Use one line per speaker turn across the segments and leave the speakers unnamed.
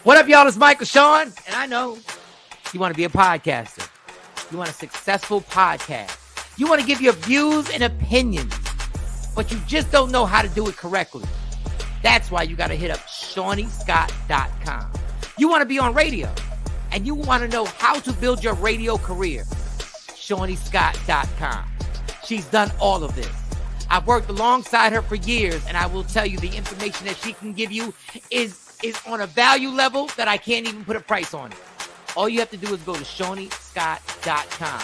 What up, y'all? It's Michael Shawn, and I know you want to be a podcaster. You want a successful podcast. You want to give your views and opinions, but you just don't know how to do it correctly. That's why you got to hit up ShawnyScott.com. You want to be on radio, and you want to know how to build your radio career. ShawnyScott.com. She's done all of this. I've worked alongside her for years, and I will tell you the information that she can give you is on a value level that I can't even put a price on it. All you have to do is go to ShawnyScott.com.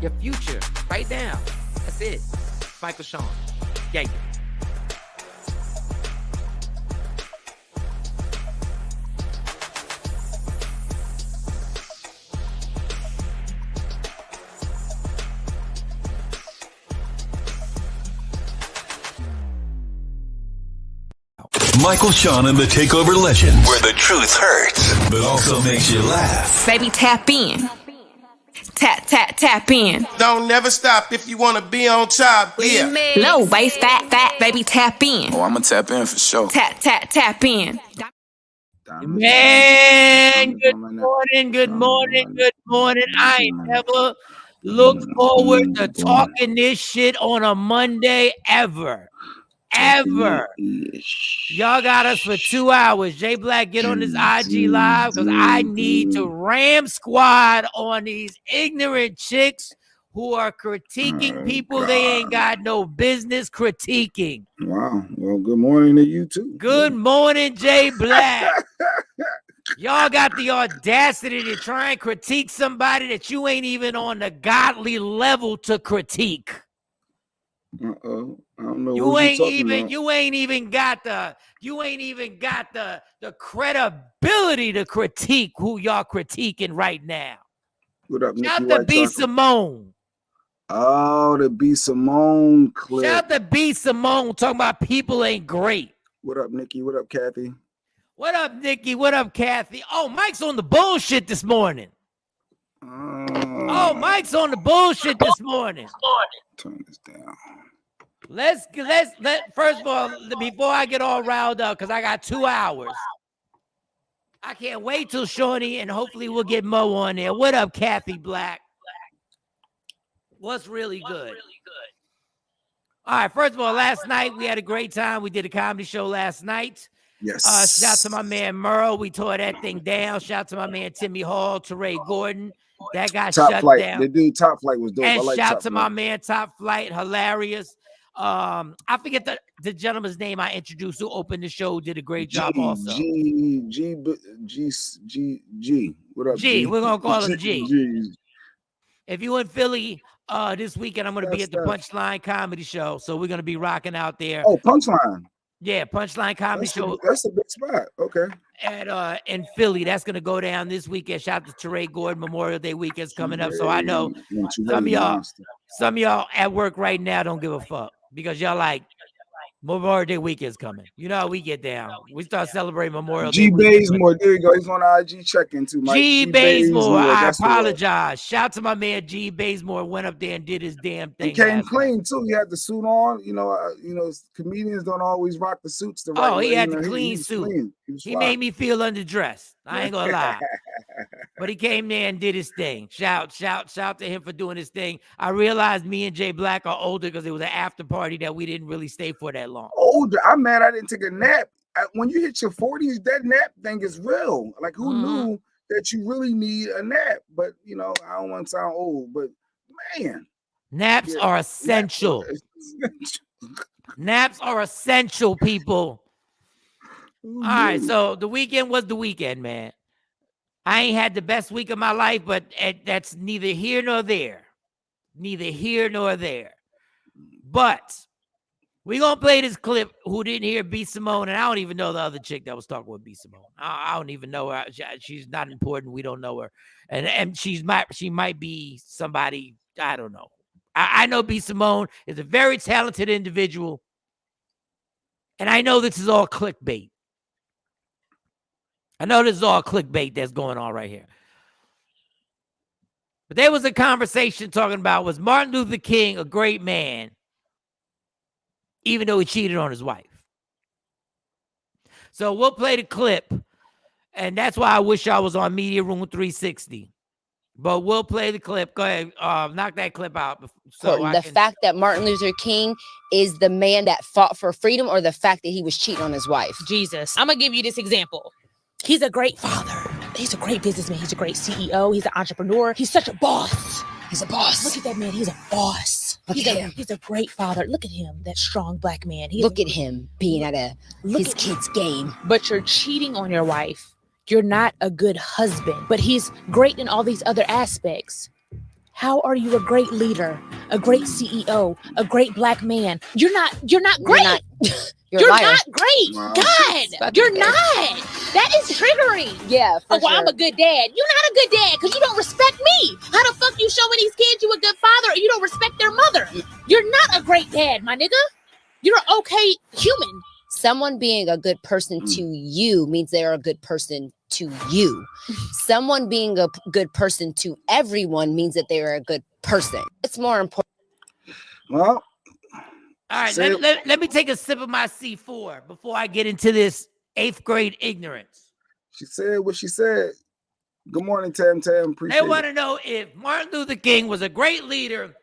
Your future, right now. That's it. It's Michael Shawn. Yeah.
Michael Shawn and the TakeOver Legends, where the truth hurts, but also makes you laugh.
Baby, tap in. Tap in.
Don't never stop if you want to be on top. Yeah.
Low waist, fat, baby, tap in.
Oh, I'm going to tap in for sure.
Tap in.
Man, good morning. I ain't never looked forward to talking this shit on a Monday ever. Y'all got us for 2 hours. J Black, get on this IG live because I need to ram squad on these ignorant chicks who are critiquing people they ain't got no business critiquing.
Wow. Well, good morning to you too.
Good morning, J Black. Y'all got the audacity to try and critique somebody that you ain't even on the godly level to critique.
Uh-oh. I don't know.
You ain't even got the credibility to critique who y'all critiquing right now.
What up, Nikki?
Shout to B Simone.
Oh, the B Simone clip.
Shout to B Simone talking about people ain't great.
What up, Nikki? What up, Kathy?
What up, Nikki? What up, Kathy? Oh, Mike's on the bullshit this morning. Mike's on the bullshit this morning.
Turn this down.
Let's first of all, before I get all riled up, because I got 2 hours. I can't wait till Shawnee, and hopefully we'll get Mo on there. What up, Kathy Black? What's really good? All right, first of all, last night we had a great time. We did a comedy show last night.
Yes.
Shout out to my man Merle. We tore that thing down. Shout out to my man Timmy Hall, Teray Gordon. That got shut down.
The dude Top Flight was dope.
And
I
shout out to my man Top Flight, hilarious. I forget the gentleman's name I introduced who opened the show, did a great job also.
G. What up,
G? We're gonna call him G. If you in Philly this weekend, I'm gonna be at the Punchline Comedy Show, so we're gonna be rocking out there.
Oh, Punchline.
Yeah, Punchline Comedy Show.
That's a big spot. Okay.
At in Philly, that's gonna go down this weekend. Shout out to Teray Gordon. Memorial Day weekend's coming up, so I know some of y'all at work right now don't give a fuck because y'all like Memorial Day weekend's coming. You know how we get down. We start celebrating Memorial Day.
G Bazemore, there you go. He's on IG checking too, Mike.
G Bazemore, I apologize. Shout out to my man G Bazemore. Went up there and did his damn thing.
He came clean too. He had the suit on. You know, comedians don't always rock the suits the right way.
He had the clean suit. He made me feel underdressed. I ain't gonna lie. But he came there and did his thing. Shout to him for doing his thing. I realized me and Jay Black are older because it was an after party that we didn't really stay for that long.
Older. I'm mad I didn't take a nap. When you hit your 40s, that nap thing is real. Like, who knew that you really need a nap? But, I don't want to sound old, but, man.
Naps are essential. Naps are essential, people. All right, so the weekend was the weekend, man. I ain't had the best week of my life, but that's neither here nor there. Neither here nor there. But we're going to play this clip. Who didn't hear B Simone? And I don't even know the other chick that was talking with B Simone. I don't even know her. She's not important. We don't know her. And she might be somebody, I don't know. I know B Simone is a very talented individual. And I know this is all clickbait. I know this is all clickbait that's going on right here. But there was a conversation talking about, was Martin Luther King a great man, even though he cheated on his wife? So we'll play the clip, And that's why I wish I was on Media Room 360. But we'll play the clip. Go ahead. Knock that clip out. So
The fact that Martin Luther King is the man that fought for freedom, or the fact that he was cheating on his wife?
Jesus. I'm going to give you this example. He's a great father. He's a great businessman. He's a great CEO. He's an entrepreneur. He's such a boss.
He's a boss.
Look at that man. He's a boss. He's a great father. Look at him, that strong black man.
Look at him being at his kid's game.
But you're cheating on your wife. You're not a good husband. But he's great in all these other aspects. How are you a great leader, a great CEO, a great black man? You're not great. You're not great.
Wow.
God, you're not. That is triggering.
Yeah.
Oh, well, I'm a good dad. You're not a good dad because you don't respect me. How the fuck you showing these kids you a good father and you don't respect their mother? You're not a great dad, my nigga. You're an okay human.
Someone being a good person to you means they're a good person to you. Someone being a good person to everyone means that they are a good person. It's more important.
Well,
all right, let me take a sip of my C4 before I get into this 8th grade ignorance.
She said what she said. Good morning, Tam. Appreciate
They want to know if Martin Luther King was a great leader,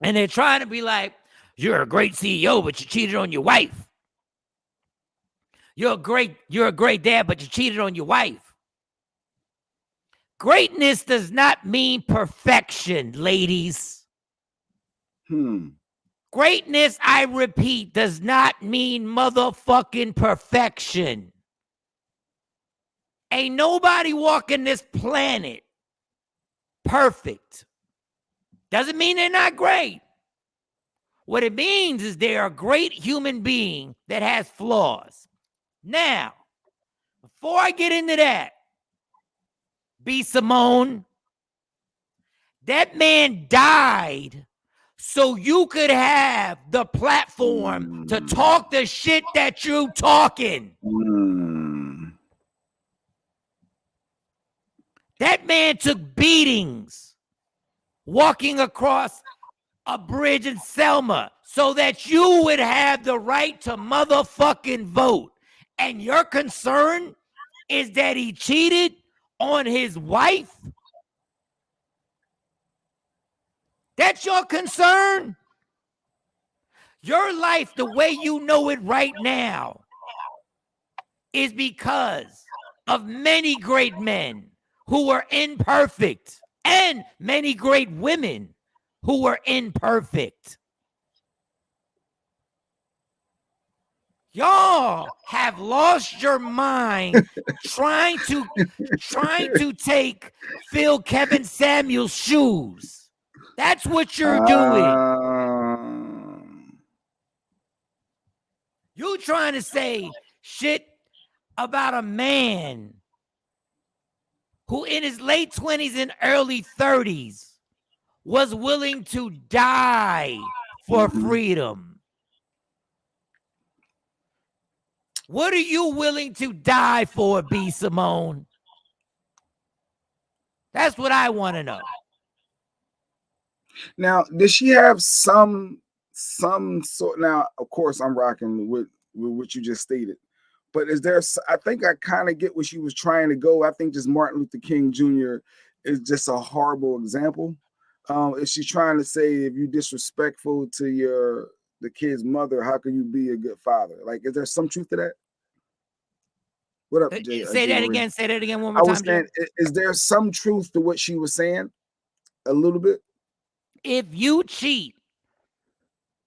and they're trying to be like, you're a great CEO, but you cheated on your wife. You're a great dad, but you cheated on your wife. Greatness does not mean perfection, ladies. Greatness, I repeat, does not mean motherfucking perfection. Ain't nobody walking this planet perfect. Doesn't mean they're not great. What it means is they're a great human being that has flaws. Now, before I get into that, B. Simone, that man died so you could have the platform to talk the shit that you talking. That man took beatings walking across a bridge in Selma so that you would have the right to motherfucking vote. And your concern is that he cheated on his wife? That's your concern? Your life, the way you know it right now, is because of many great men who were imperfect and many great women who were imperfect. Y'all have lost your mind trying to take Phil Kevin Samuel's shoes. That's what you're doing. You trying to say shit about a man who in his late 20s and early 30s was willing to die for freedom. What are you willing to die for, B. Simone? That's what I want to know.
Now, does she have some sort? Now, of course, I'm rocking with what you just stated, but is there? I think I kind of get where she was trying to go. I think just Martin Luther King Jr. is just a horrible example. Is she trying to say if you're disrespectful to the kid's mother, how can you be a good father? Like, is there some truth to that? What up, Jay?
Say that again. Say that again one more
I
time.
was saying, is there some truth to what she was saying? A little bit.
If you cheat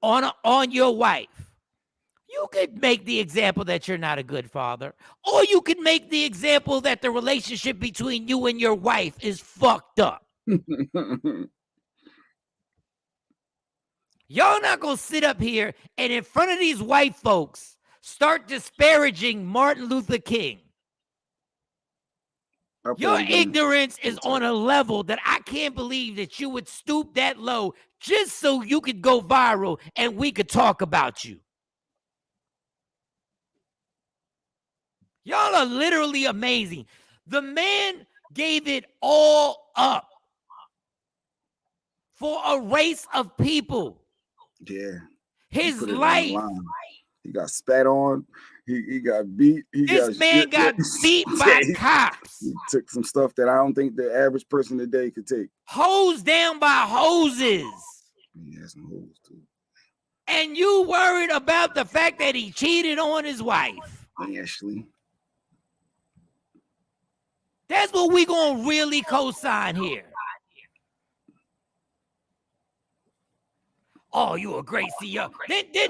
on your wife, you could make the example that you're not a good father, or you could make the example that the relationship between you and your wife is fucked up. Y'all not gonna sit up here and in front of these white folks start disparaging Martin Luther King. Your ignorance is on a level that I can't believe that you would stoop that low just so you could go viral and we could talk about you. Y'all are literally amazing. The man gave it all up for a race of people.
Yeah.
His life
He got spat on. He got beat.
This man got beat by cops.
He took some stuff that I don't think the average person today could take.
Hosed down by hoses.
He has some hoes too.
And you worried about the fact that he cheated on his wife.
Ashley.
That's what we gonna really co-sign here. Oh, you a great CEO.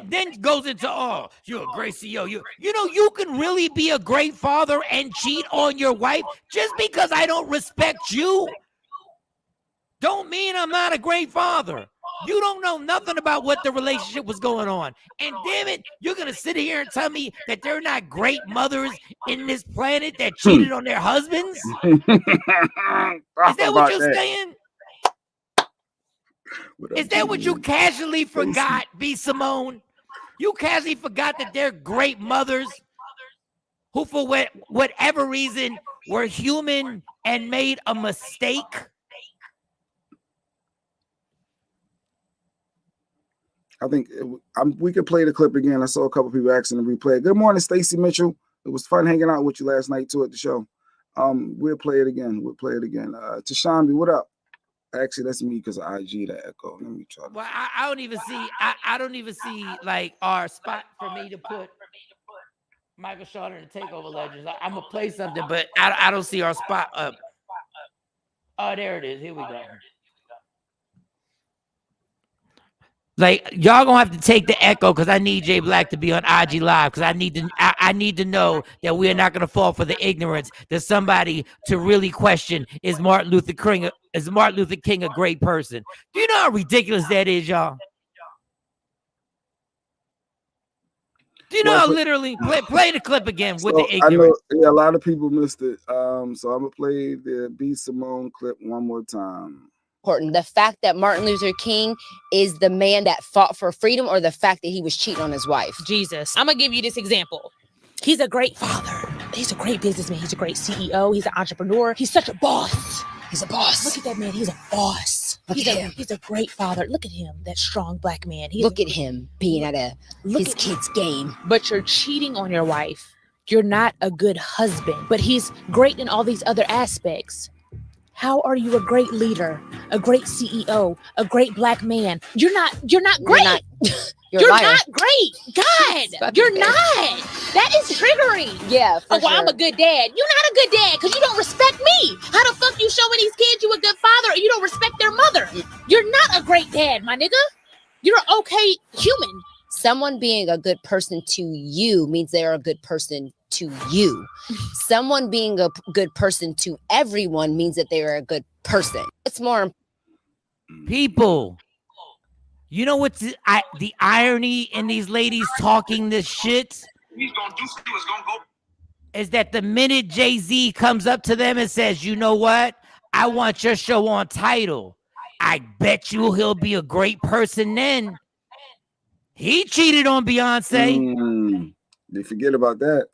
Then goes into, oh, you're a great CEO. You know, you can really be a great father and cheat on your wife. Just because I don't respect you don't mean I'm not a great father. You don't know nothing about what the relationship was going on. And damn it, you're going to sit here and tell me that they're not great mothers in this planet that cheated on their husbands? Is that what you're saying? Is that what you casually forgot, B. Simone? You casually forgot that they're great mothers who, for whatever reason, were human and made a mistake?
I think we could play the clip again. I saw a couple people asking to replay it. Good morning, Stacey Mitchell. It was fun hanging out with you last night too at the show. We'll play it again. Tashambi, what up? Actually, that's me because of IG, the echo. Let me try.
Well, I don't even see. I don't even see like our spot for me to put Michael Shawn in the TakeOver Legends. I'm gonna play something, but I don't see our spot up. Oh, there it is. Here we go. Like, y'all gonna have to take the echo because I need Jay Black to be on IG Live because I need to know that we are not gonna fall for the ignorance that somebody to really question is Martin Luther King a great person? Do you know how ridiculous that is, y'all? Do you know how literally play the clip again with the ignorance?
I know, a lot of people missed it. So I'm gonna play the B. Simone clip one more time.
Important. The fact that Martin Luther King is the man that fought for freedom, or the fact that he was cheating on his wife?
Jesus. I'm going to give you this example. He's a great father. He's a great businessman. He's a great CEO. He's an entrepreneur. He's such a boss. He's a boss. Look at that man. He's a boss. He's a great father. Look at him, that strong black man.
Look at him being at his kid's game.
But you're cheating on your wife. You're not a good husband. But he's great in all these other aspects. How are you a great leader, a great CEO, a great black man? You're not great. You're not great. God, you're not. That is triggering.
Yeah.
Oh, well, I'm a good dad. You're not a good dad because you don't respect me. How the fuck you showing these kids you a good father and you don't respect their mother? You're not a great dad, my nigga. You're an okay human.
Someone being a good person to you means they're a good person to you. Someone being a good person to everyone means that they are a good person. It's more
people. You know what's the irony in these ladies talking this shit? Is that the minute Jay-Z comes up to them and says, you know what? I want your show on Tidal. I bet you he'll be a great person then. He cheated on Beyonce.
They forget about that.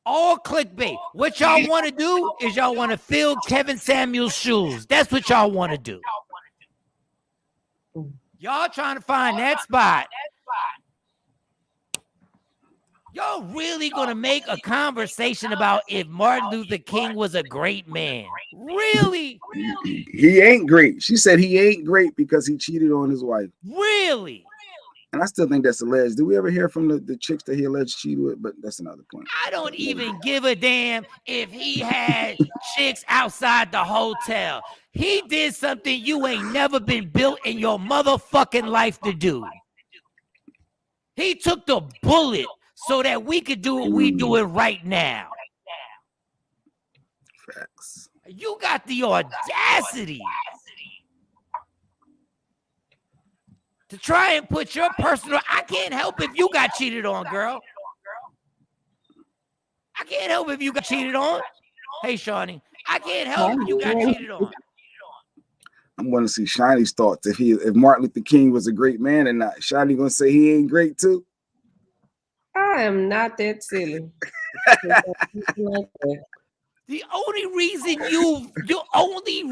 All clickbait. What y'all want to do is y'all want to fill Kevin Samuel's shoes. That's what y'all want to do. Y'all trying to find that spot. Y'all really gonna make a conversation about if Martin Luther King was a great man? Really?
He ain't great. She said he ain't great because he cheated on his wife.
Really?
And I still think that's alleged. Did we ever hear from the chicks that he alleged cheated with? But that's another point.
I don't even give a damn if he had chicks outside the hotel. He did something you ain't never been built in your motherfucking life to do. He took the bullet so that we could do what we doing right now.
Facts.
You got the audacity to try and put your personal... I can't help if you got cheated on, girl. I can't help if you got cheated on. Hey, Shawnee, I can't help if you got cheated on.
I'm going to see Shawnee's thoughts. If Martin Luther King was a great man or not. Shawnee going to say he ain't great too?
I am not that silly.
Do The only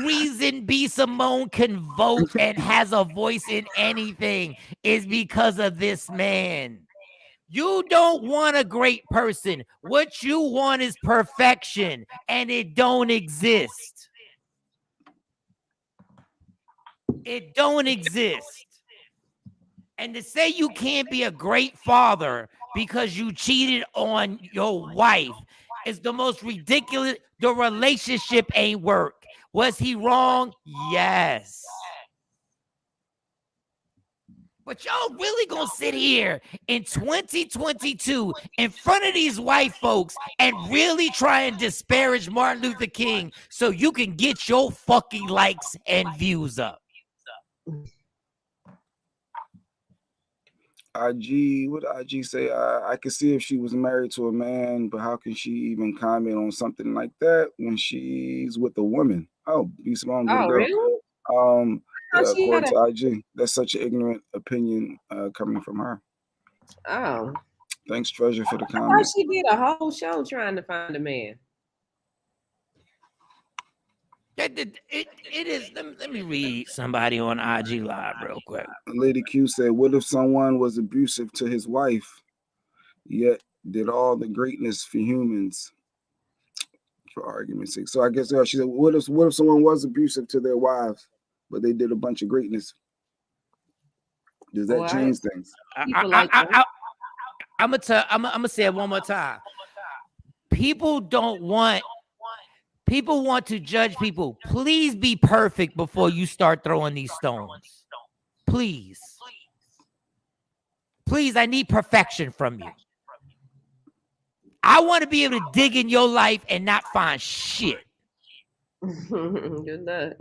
reason B. Simone can vote and has a voice in anything is because of this man. You don't want a great person. What you want is perfection, and it don't exist. It don't exist. And to say you can't be a great father because you cheated on your wife is the most ridiculous. The relationship ain't work. Was he wrong? Yes. But y'all really gonna sit here in 2022 in front of these white folks and really try and disparage Martin Luther King so you can get your fucking likes and views up?
IG, what did IG say? I could see if she was married to a man, but how can she even comment on something like that when she's with a woman? Oh, be small, good girl.
Really?
Yeah, according to IG, that's such an ignorant opinion coming from her.
Oh,
Thanks, Treasure, for the
I thought
comment.
she did a whole show trying to find a man.
It is. Let me read somebody on IG Live real quick.
Lady Q said, "What if someone was abusive to his wife, yet did all the greatness for humans?" For argument's sake, so I guess she said, "What if someone was abusive to their wives, but they did a bunch of greatness? Does that change things?"
I'm gonna say it one more time. People want to judge people. Please be perfect before you start throwing these stones. Please, I need perfection from you. I want to be able to dig in your life and not find shit.
Good luck.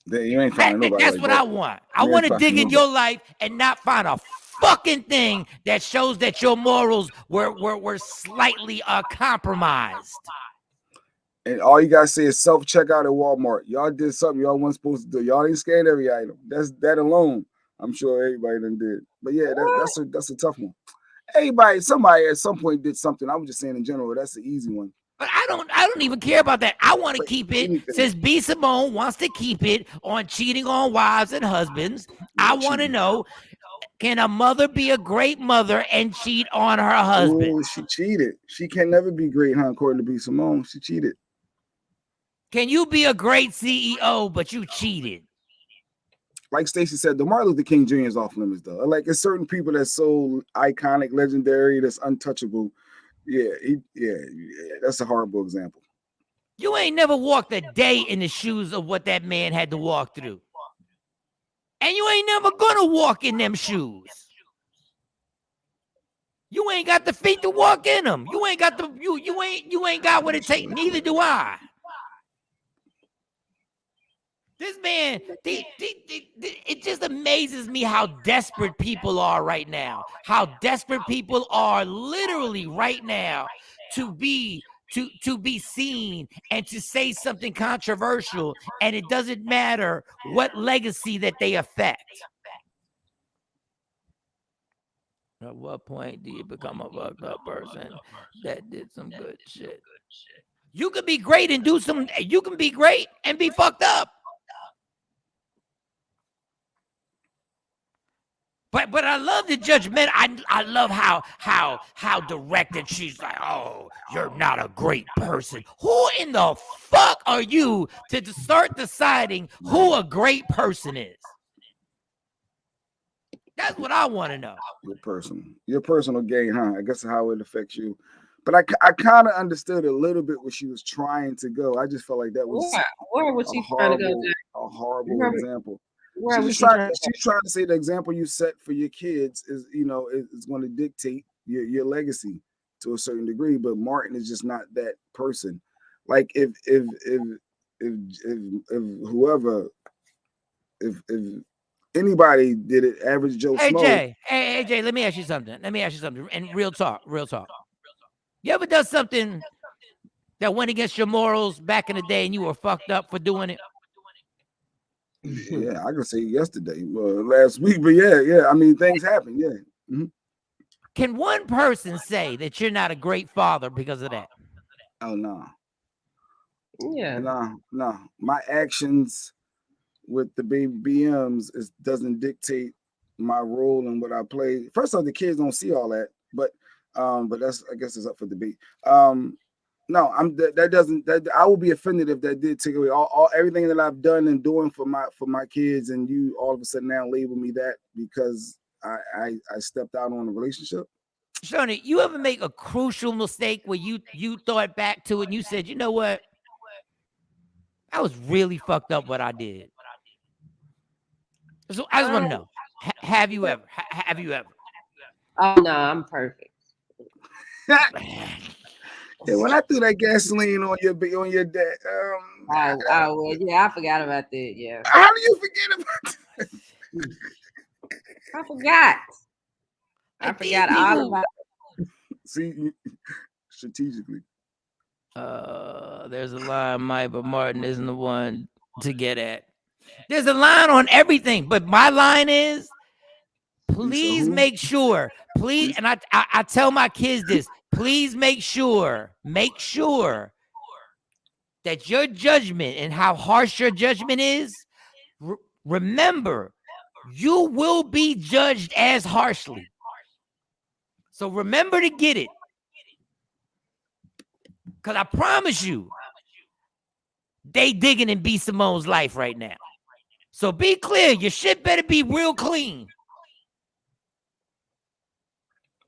You ain't finding nobody.
That's
like
what
that.
I want. I want to dig in your life and not find a fucking thing that shows that your morals were slightly compromised.
And all you gotta say is self-checkout at Walmart. Y'all did something y'all weren't supposed to do. Y'all didn't scan every item. That's that alone. I'm sure everybody done did. But yeah, that's a tough one. Somebody at some point did something. I was just saying in general, that's the easy one.
But I don't even care about that. I want to keep it. Since B. Simone wants to keep it on cheating on wives and husbands, I want to know, can a mother be a great mother and cheat on her husband?
Oh, she cheated. She can never be great, huh? According to B. Simone, she cheated.
Can you be a great CEO, but you cheated?
Like Stacey said, the Martin Luther King Jr. is off limits, though. Like, it's certain people that's so iconic, legendary, that's untouchable. Yeah, that's a horrible example.
You ain't never walked a day in the shoes of what that man had to walk through. And you ain't never gonna walk in them shoes. You ain't got the feet to walk in them. You ain't got you ain't got what it takes. Neither do I. This man, it just amazes me how desperate people are right now. How desperate people are literally right now to be seen and to say something controversial, and it doesn't matter what legacy that they affect. At what point do you become a fucked up person that did some good shit? You can be great and you can be great and be fucked up. But I love the judgment. I love how directed she's like, oh, you're not a great person. Who in the fuck are you to start deciding who a great person is? That's what I want to know.
Your personal gain, huh? I guess how it affects you. But I kind of understood a little bit where she was trying to go. I just felt like that was a horrible example. She's trying to say the example you set for your kids is going to dictate your legacy to a certain degree. But Martin is just not that person. Like if anybody did it, average Joe Smoke.
Hey Jay, let me ask you something. And real talk. You ever done something that went against your morals back in the day and you were fucked up for doing it?
Yeah, I could say yesterday, last week, but yeah. I mean, things happen. Yeah. Mm-hmm.
Can one person say that you're not a great father because of that?
Oh no.
Yeah.
No. My actions with the baby BMs doesn't dictate my role and what I play. First off, the kids don't see all that, but that's, I guess, it's up for debate. No, I will be offended if that did take away all everything that I've done and doing for my kids, and you all of a sudden now label me that because I stepped out on a relationship.
Shawnee, you ever make a crucial mistake where you thought back to it and you said, you know what? I was really fucked up what I did. So I just want to know, have you ever? Have you ever?
Oh no, I'm perfect.
Yeah, when I threw that gasoline on your dad,
Well, yeah, I forgot about that. Yeah.
how do you forget about that?
I forgot. I
These
forgot all
people-
about
See, strategically.
There's a line, Mike, but Martin isn't the one to get at. There's a line on everything, but my line is, please make sure, please, and I tell my kids this, please make sure that your judgment and how harsh your judgment is, remember, you will be judged as harshly. So remember to get it. Because I promise you, they digging in B. Simone's life right now. So be clear, your shit better be real clean.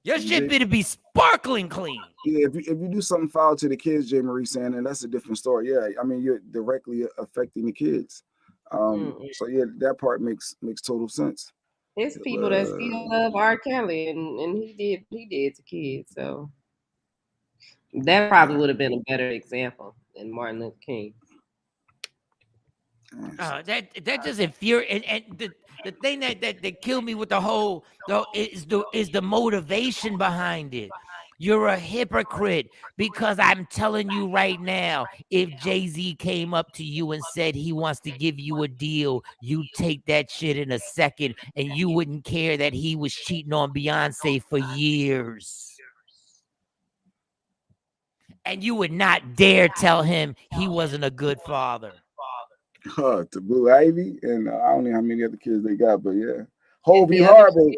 Your shit better be sparkling clean.
Yeah, if you do something foul to the kids, J. Marie saying, then that's a different story. Yeah, I mean, you're directly affecting the kids. So yeah, that part makes total sense.
It's people that still love R. Kelly, and he did to kids. So that probably would have been a better example than Martin Luther King.
That just infuriates, and the thing that killed me with the whole is the motivation behind it. You're a hypocrite because I'm telling you right now, if Jay-Z came up to you and said he wants to give you a deal, you'd take that shit in a second, and you wouldn't care that he was cheating on Beyonce for years. And you would not dare tell him he wasn't a good father.
To Blue Ivy, and I don't know how many other kids they got, but yeah, Hope, you horrible.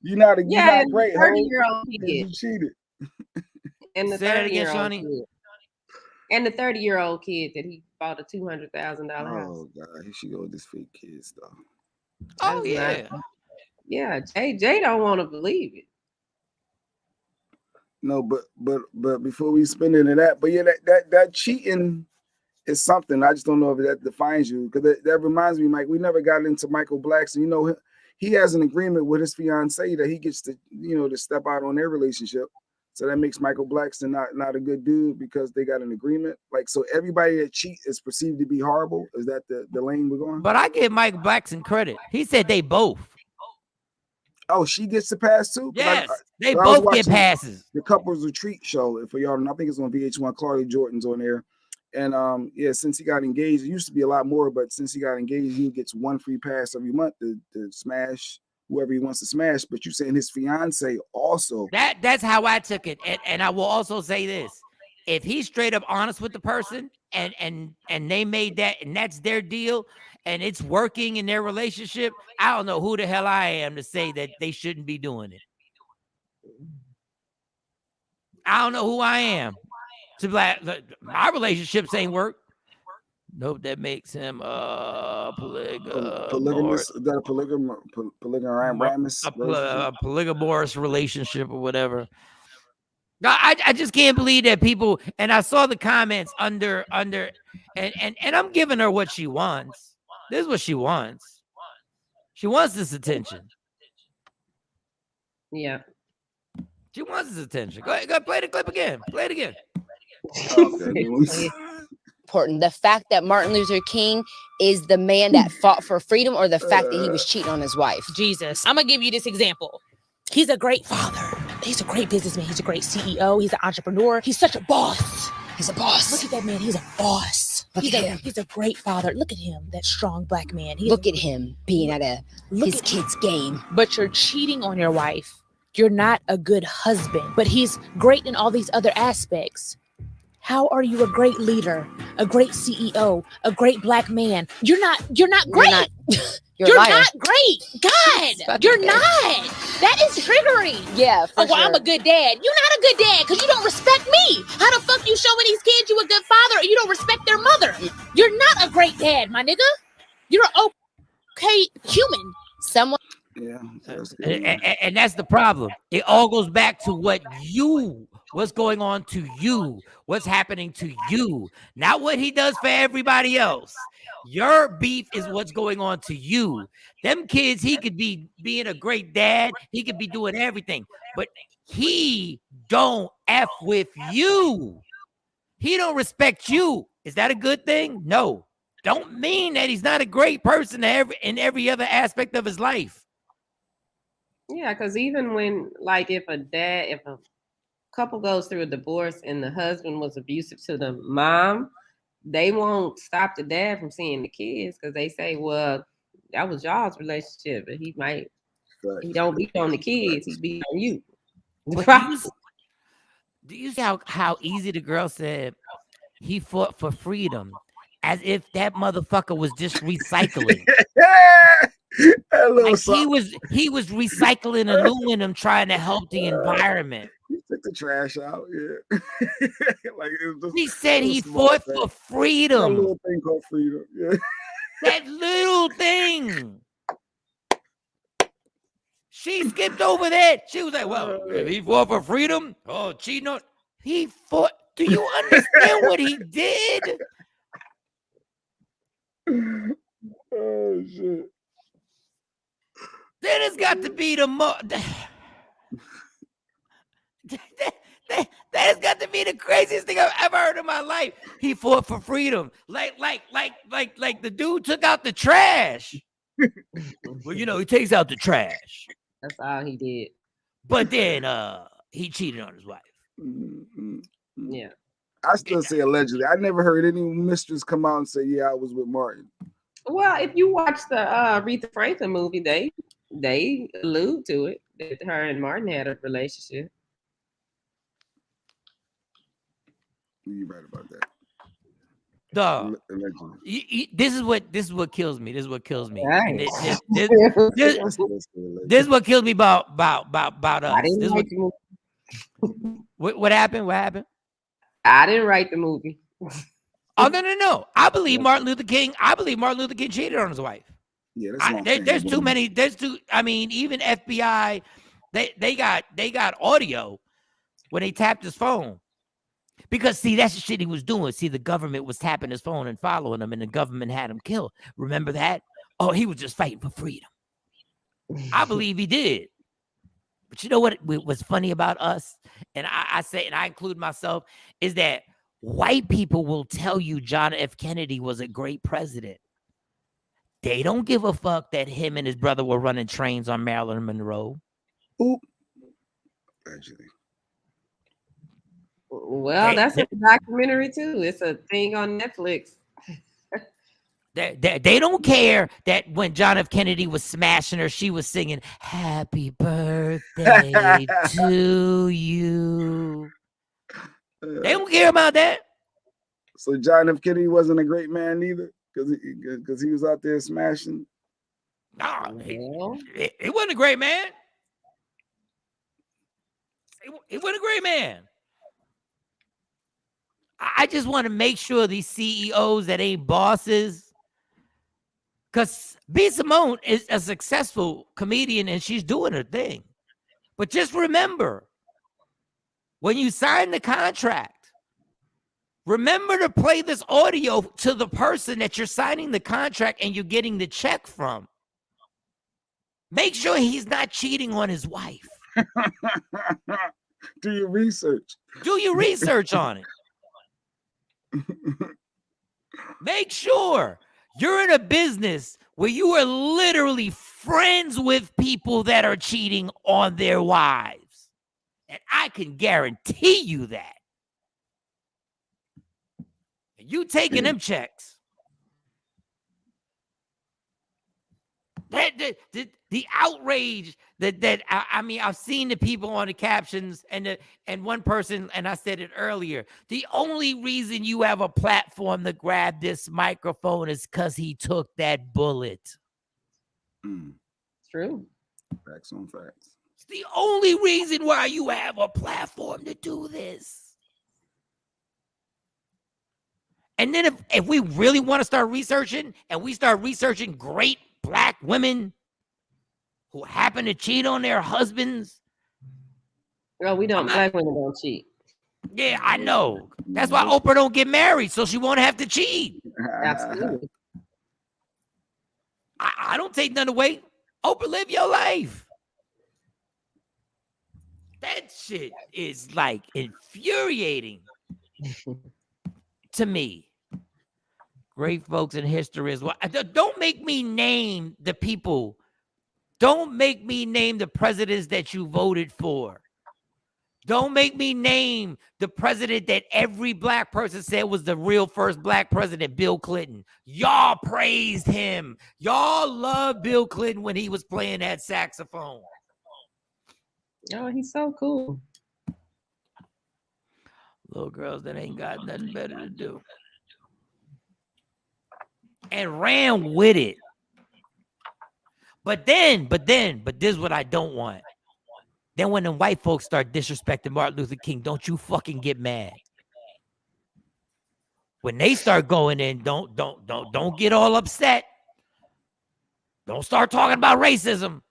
You're not great.
30-year-old kid.
You cheated.
And the
Say that again,
30-year-old
Shawnee.
kid. And the 30-year-old kid that he bought a $200,000 house.
Oh God, he should go with this fake kid stuff.
Oh yeah.
Yeah, Jay don't want to believe it.
No, but before we spin into that, but yeah, that cheating is something. I just don't know if that defines you, because that reminds me, Mike. We never got into Michael Blackson. You know, he has an agreement with his fiancée that he gets to, to step out on their relationship. So that makes Michael Blackson not a good dude because they got an agreement. Like, so everybody that cheat is perceived to be horrible. Is that the lane we're going?
But I give Michael Blackson credit. He said they both.
Oh, she gets the pass too?
Yes, they both get passes.
The Couples Retreat show, for y'all, I think it's on VH1. Claudia Jordan's on there. And yeah, since he got engaged, it used to be a lot more, but since he got engaged, he gets one free pass every month to smash whoever he wants to smash. But you're saying his fiance also.
That's how I took it. And I will also say this. If he's straight up honest with the person and they made that and that's their deal and it's working in their relationship, I don't know who the hell I am to say that they shouldn't be doing it. I don't know who I am to be like, my relationships ain't work. Nope, that makes him
polygamous. Is that a polygamous?
A polygamous relationship or whatever. I just can't believe that people, and I saw the comments under, and I'm giving her what she wants. This is what she wants. She wants this attention.
Yeah.
She wants this attention. Go ahead, play the clip again. Play it again.
Important. The fact that Martin Luther King is the man that fought for freedom, or the fact that he was cheating on his wife.
Jesus. I'm going to give you this example. He's a great father. He's a great businessman. He's a great CEO. He's an entrepreneur. He's such a boss.
He's a boss.
Look at that man. He's a boss. He's a great father. Look at him, that strong black man.
Look at him being at his kid's game.
But you're cheating on your wife. You're not a good husband. But he's great in all these other aspects. How are you a great leader, a great CEO, a great black man? You're not great.
You're a liar.
not great. God, you're not. That is triggering.
Yeah, for
well, I'm a good dad. You're not a good dad because you don't respect me. How the fuck you showing these kids you a good father and you don't respect their mother? You're not a great dad, my nigga. You're an okay human.
Someone.
Yeah,
And that's the problem. It all goes back to what's going on to you, what's happening to you, not what he does for everybody else. Your beef is what's going on to you. Them kids, he could be being a great dad, he could be doing everything, but he don't F with you. He don't respect you. Is that a good thing? No. Don't mean that he's not a great person in every other aspect of his life.
Yeah, because even when, like, if a couple goes through a divorce and the husband was abusive to the mom, they won't stop the dad from seeing the kids because they say, well, that was y'all's relationship, but he don't beat on the kids, he beat on you.
Do you see how easy the girl said he fought for freedom, as if that motherfucker was just recycling? Like he was recycling aluminum, trying to help the environment.
He took the trash out. Yeah, like it was just,
he said he fought for freedom.
That little thing called freedom. Yeah,
that little thing. She skipped over that. She was like, "Well, if he fought for freedom, cheating on he fought." Do you understand what he did?
Oh shit.
Then it's got to be that has got to be the craziest thing I've ever heard in my life. He fought for freedom. Like the dude took out the trash. Well, he takes out the trash.
That's all he did.
But then he cheated on his wife.
Yeah.
I still say allegedly. I never heard any mistress come out and say, yeah, I was with Martin.
Well, if you watch the Aretha Franklin movie, they allude to it, that her and Martin had a relationship.
You're right about that.
Dog. This is what kills me. This is what kills me. This is what kills me about us.
I didn't write the
movie. What happened? What happened?
I didn't write the movie.
Oh no! I believe Martin Luther King. I believe Martin Luther King cheated on his wife.
Yeah,
there's too many. I mean, even FBI, they got audio when they tapped his phone. Because, see, that's the shit he was doing. See, the government was tapping his phone and following him, and the government had him killed. Remember that? Oh, he was just fighting for freedom. I believe he did. But you know what was funny about us? And I say, and I include myself, is that white people will tell you John F. Kennedy was a great president. They don't give a fuck that him and his brother were running trains on Marilyn Monroe.
Oop. Actually.
Well, that's a documentary too. It's a thing on Netflix.
They don't care that when John F. Kennedy was smashing her, she was singing "Happy Birthday to You." They don't care about that.
So John F. Kennedy wasn't a great man either, because he was out there smashing.
No, he wasn't a great man. He wasn't a great man. I just want to make sure these CEOs that ain't bosses, because B. Simone is a successful comedian and she's doing her thing. But just remember, when you sign the contract, remember to play this audio to the person that you're signing the contract and you're getting the check from. Make sure he's not cheating on his wife.
Do your research.
Do your research on it. Make sure you're in a business where you are literally friends with people that are cheating on their wives. And I can guarantee you that. You taking them checks. The outrage that I mean, I've seen the people on the captions and one person, and I said it earlier. The only reason you have a platform to grab this microphone is because he took that bullet.
It's true.
Facts on facts.
It's the only reason why you have a platform to do this. And then if we really want to start researching, and we start researching great Black women who happen to cheat on their husbands.
No, we don't. Black women don't cheat.
Yeah, I know. That's why Oprah don't get married, so she won't have to cheat.
Absolutely.
I don't take none away. Oprah, live your life. That shit is like infuriating to me. Great folks in history as well. Don't make me name the people. Don't make me name the presidents that you voted for. Don't make me name the president that every Black person said was the real first Black president, Bill Clinton. Y'all praised him. Y'all loved Bill Clinton when he was playing that saxophone.
Oh, he's so cool.
Little girls that ain't got nothing better to do. And ran with it. But this is what I don't want. Then when the white folks start disrespecting Martin Luther King, don't you fucking get mad. When they start going in, don't get all upset. Don't start talking about racism.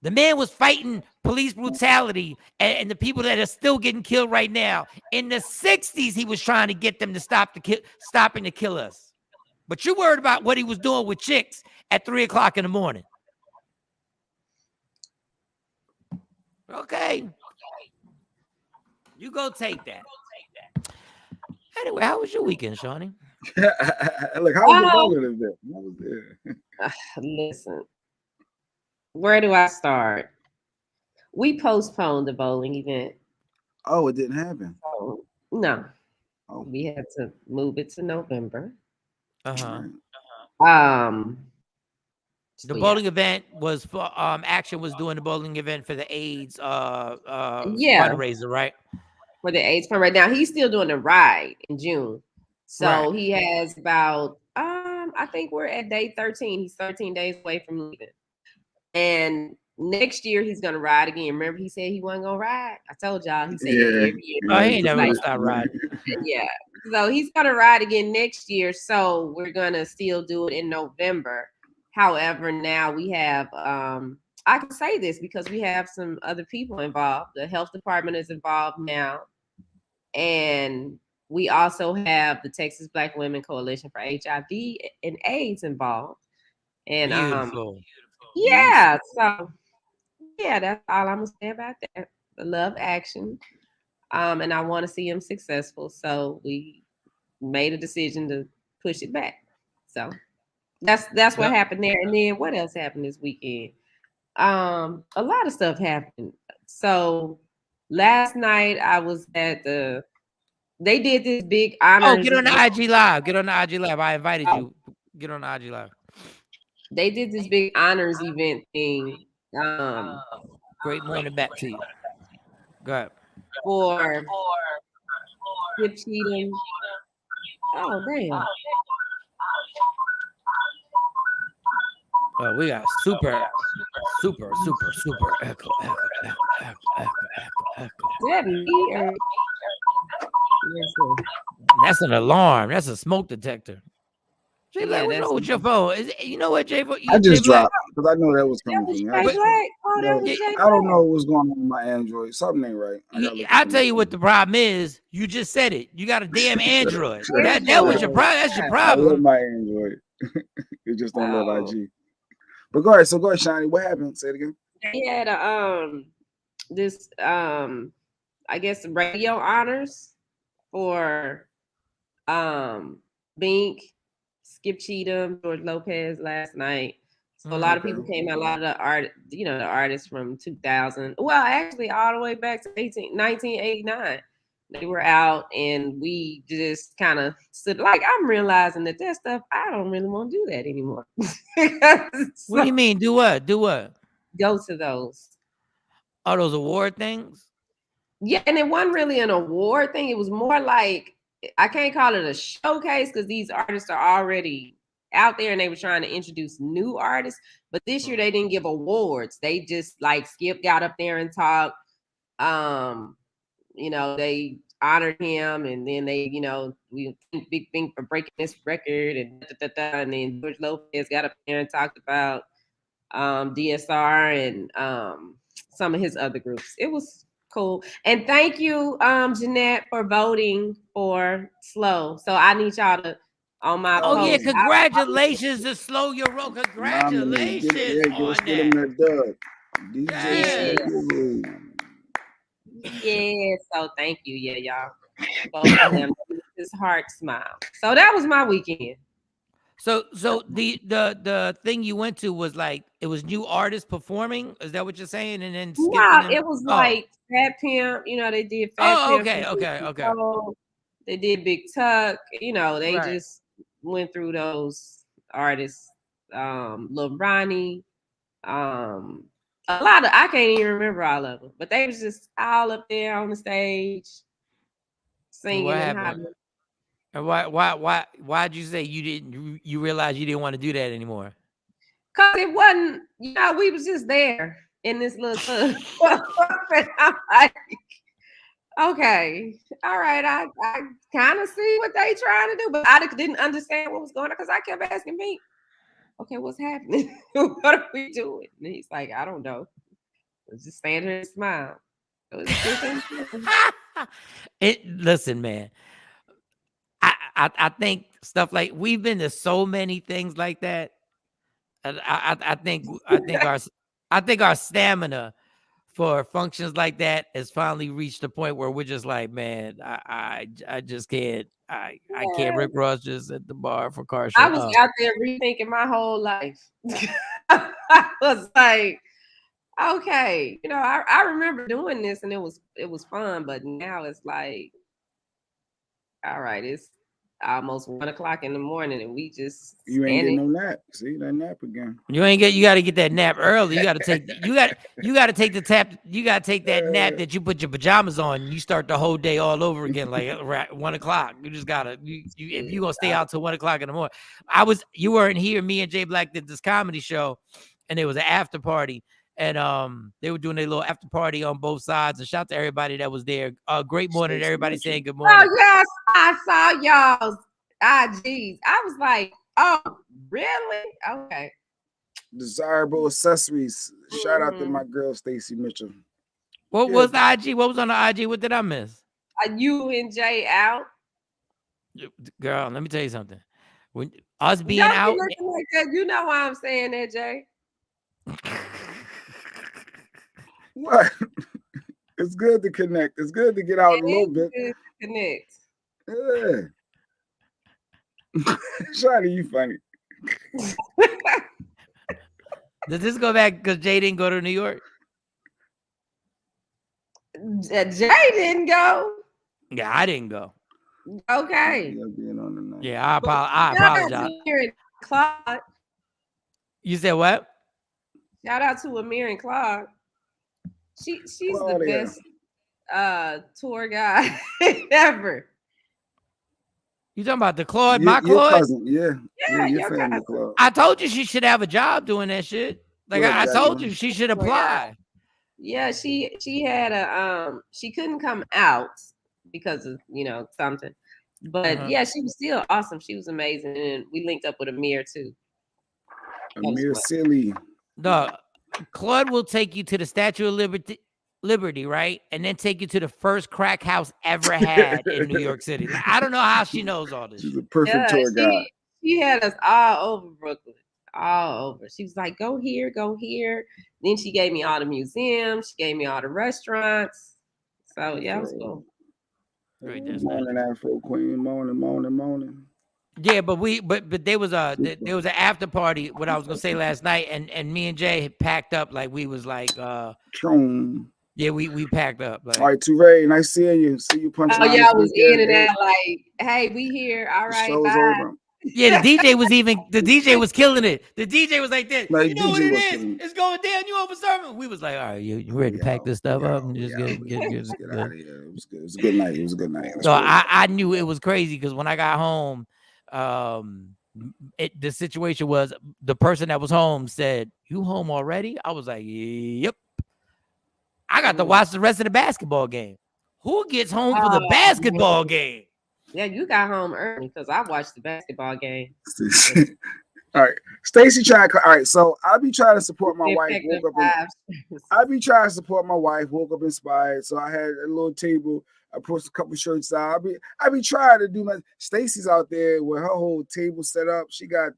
The man was fighting police brutality and the people that are still getting killed right now. In the 60s, he was trying to get them to stopping to kill us. But you worried about what he was doing with chicks at 3 o'clock in the morning. Okay. You go take that. Anyway, how was your weekend, Shawnee?
Look, how was your bowling event? What was there?
Listen, where do I start? We postponed the bowling event.
Oh, it didn't happen.
So, no.
Oh.
We had to move it to November.
Uh-huh. The bowling event was for Action was doing the bowling event for the AIDS fundraiser, right?
For the AIDS fund right now. He's still doing the ride in June. So he has about I think we're at day 13. He's 13 days away from leaving. And next year he's gonna ride again. Remember, he said he wasn't gonna ride. I told y'all he said every year.
Oh, he ain't never gonna stop riding.
Yeah. So he's gonna ride again next year. So we're gonna still do it in November. However, now we have I can say this because we have some other people involved. The health department is involved now. And we also have the Texas Black Women Coalition for HIV and AIDS involved. And
Beautiful.
Yeah, so yeah, that's all I'm gonna say about that. The love action. And I want to see him successful. So we made a decision to push it back. So that's what happened there. And then what else happened this weekend? A lot of stuff happened. So last night I was at they did this big honors.
Oh, get on the IG Live. Get on the IG Live. I invited you. Get on the IG Live.
They did this big honors event thing.
Great morning back to you. Go ahead.
For Skip Cheatham. Oh, damn.
We got super echo.
That me or...
That's an alarm. That's a smoke detector. Jay Black, what's wrong with your phone? You know what, Jay?
I just dropped because I know that was coming from me. I don't know what's going on with my Android. Something ain't right.
I'll tell you what the problem is. You just said it. You got a damn Android. that was your problem. That's your problem.
I love my Android. It just don't love IG. But go ahead. So go ahead, Shiny. What happened? Say it again.
He had this I guess radio honors for Bink, Skip Cheatham, George Lopez last night. So a lot of people came out, a lot of the the artists from 2000. Well, actually all the way back to 1989 They were out, and we just kind of stood. Like, I'm realizing that stuff, I don't really want to do that anymore.
What do you mean? Do what? Do what?
Go to those.
Oh, those award things?
Yeah, and it wasn't really an award thing. It was more like, I can't call it a showcase because these artists are already out there and they were trying to introduce new artists. But this year they didn't give awards. They just like Skip got up there and talked. They honored him, and then they, we thank Big Thing for breaking this record, and and then George Lopez got up there and talked about DSR and some of his other groups. It was cool. And thank you, Jeanette, for voting for Slow. So I need y'all to, on my
Oh yeah,
post.
congratulations to Slow Your Roll.
Nominate.
Congratulations on
Let's get him
that.
that dub. DJ
Yes.
Yeah, so thank you. Yeah, y'all. Vote for him. His heart smile. So that was my weekend.
So the thing you went to was like, it was new artists performing. Is that what you're saying? And then Skip
Yeah,
and
it was like Fat Pimp. They did Fat
Oh,
Pimp.
okay.
They did Big Tuck. They
Right.
just went through those artists. Lil Ronnie. A lot of, I can't even remember all of them, but they was just all up there on the stage singing
What
and
happened?
hollering.
And why'd you say you realized you didn't want to do that anymore?
Cause it wasn't, we was just there in this little club. And I'm like, okay, all right, I kind of see what they trying to do, but I didn't understand what was going on because I kept asking me, okay, what's happening? What are we doing? And he's like, I don't know. Let's just stand here and smile.
Listen, man. I think stuff like, we've been to so many things like that. And I think our stamina for functions like that has finally reached a point where we're just like, man, I just can't. I can't. Rick Ross just at the bar for car show.
I was out there rethinking my whole life. I was like, okay, I remember doing this and it was fun, but now it's like, all right, it's almost 1:00 in the morning and we just
You ain't getting no nap. See that nap again.
You got to get that nap early. You got to take take that nap that you put your pajamas on. And you start the whole day all over again, like at 1:00. You just gotta if you gonna stay out till 1:00 in the morning. You weren't here. Me and Jay Black did this comedy show, and it was an after party. And they were doing a little after party on both sides. And shout out to everybody that was there. Great morning to everybody saying good morning.
Oh yes, I saw y'all's IGs. I was like, oh really? Okay.
Desirable accessories. Shout out to my girl Stacy Mitchell.
What was the IG? What was on the IG? What did I miss?
Are you and Jay out?
Girl, let me tell you something. When us being
Don't
out,
be looking like that. You know why I'm saying that, Jay.
What? It's good to connect. It's good to get out a little bit.
Connect.
Yeah. Shawty, you funny.
Does this go back because Jay didn't go to New York?
Jay didn't go.
Yeah, I didn't go.
Okay.
Yeah, I apologize.
Claude.
You said what?
Shout out to Amir and Claude. She's the best tour guide ever.
You talking about the Claude,
my
Claude?
Cousin. Yeah, your family, Claude.
I told you she should have a job doing that shit. Like I told you, she should apply.
Yeah, she had she couldn't come out because of something. But yeah, she was still awesome. She was amazing. And we linked up with Amir too.
Amir Silly.
The Claude will take you to the Statue of Liberty, right? And then take you to the first crack house ever had in New York City. Like, I don't know how she knows all this.
She's a perfect tour guide.
She had us all over Brooklyn. All over. She was like, go here, go here. Then she gave me all the museums. She gave me all the restaurants. So yeah, it was cool.
Morning, Afro Queen. Morning.
Yeah, but there was an after party. What I was gonna say last night, and me and Jay had packed up like we was like
Tron.
Yeah, we packed up. Like,
All right, Touré, nice seeing you. See you punchline.
Oh,
this
y'all was in
weekend.
and out like, hey, we here. All
The
right,
show's
bye.
over.
yeah, the DJ was killing it. The DJ was like this.
Like,
You know what
DJ
it
was
is?
killing it.
It's going down. You over serving? We was like, all right, you ready to pack this stuff up and just get
get out of here. It was good. It was a good night. It was a good night.
So I knew it was crazy because when I got home, the situation was the person that was home said, "You home already?" I was like, "Yep." I got to watch the rest of the basketball game. Who gets home for the basketball game?
Yeah, you got home early because I watched the basketball game.
All right, Stacy trying. All right, so I be trying to support my wife. I be trying to support my wife. Woke up inspired, so I had a little table. I pushed a couple shirts out. I be trying to do my. Stacy's out there with her whole table set up. She got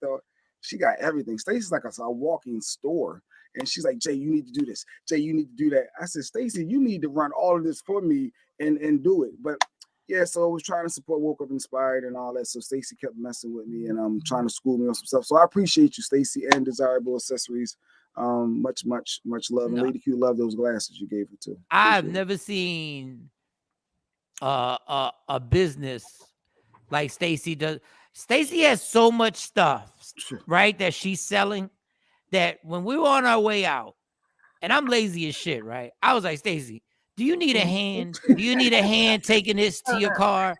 everything. Stacy's like a walking store, and she's like, Jay, you need to do this. Jay, you need to do that. I said, Stacy, you need to run all of this for me and do it. But yeah, so I was trying to support Woke Up Inspired and all that. So Stacy kept messing with me and trying to school me on some stuff. So I appreciate you, Stacy, and Desirable Accessories. Much love. And Lady Q, love those glasses you gave her too.
I've never seen a business like Stacy does. Stacy has so much stuff, right, that she's selling that when we were on our way out, and I'm lazy as shit, right? I was like, Stacy, do you need a hand? Do you need a hand taking this to your car?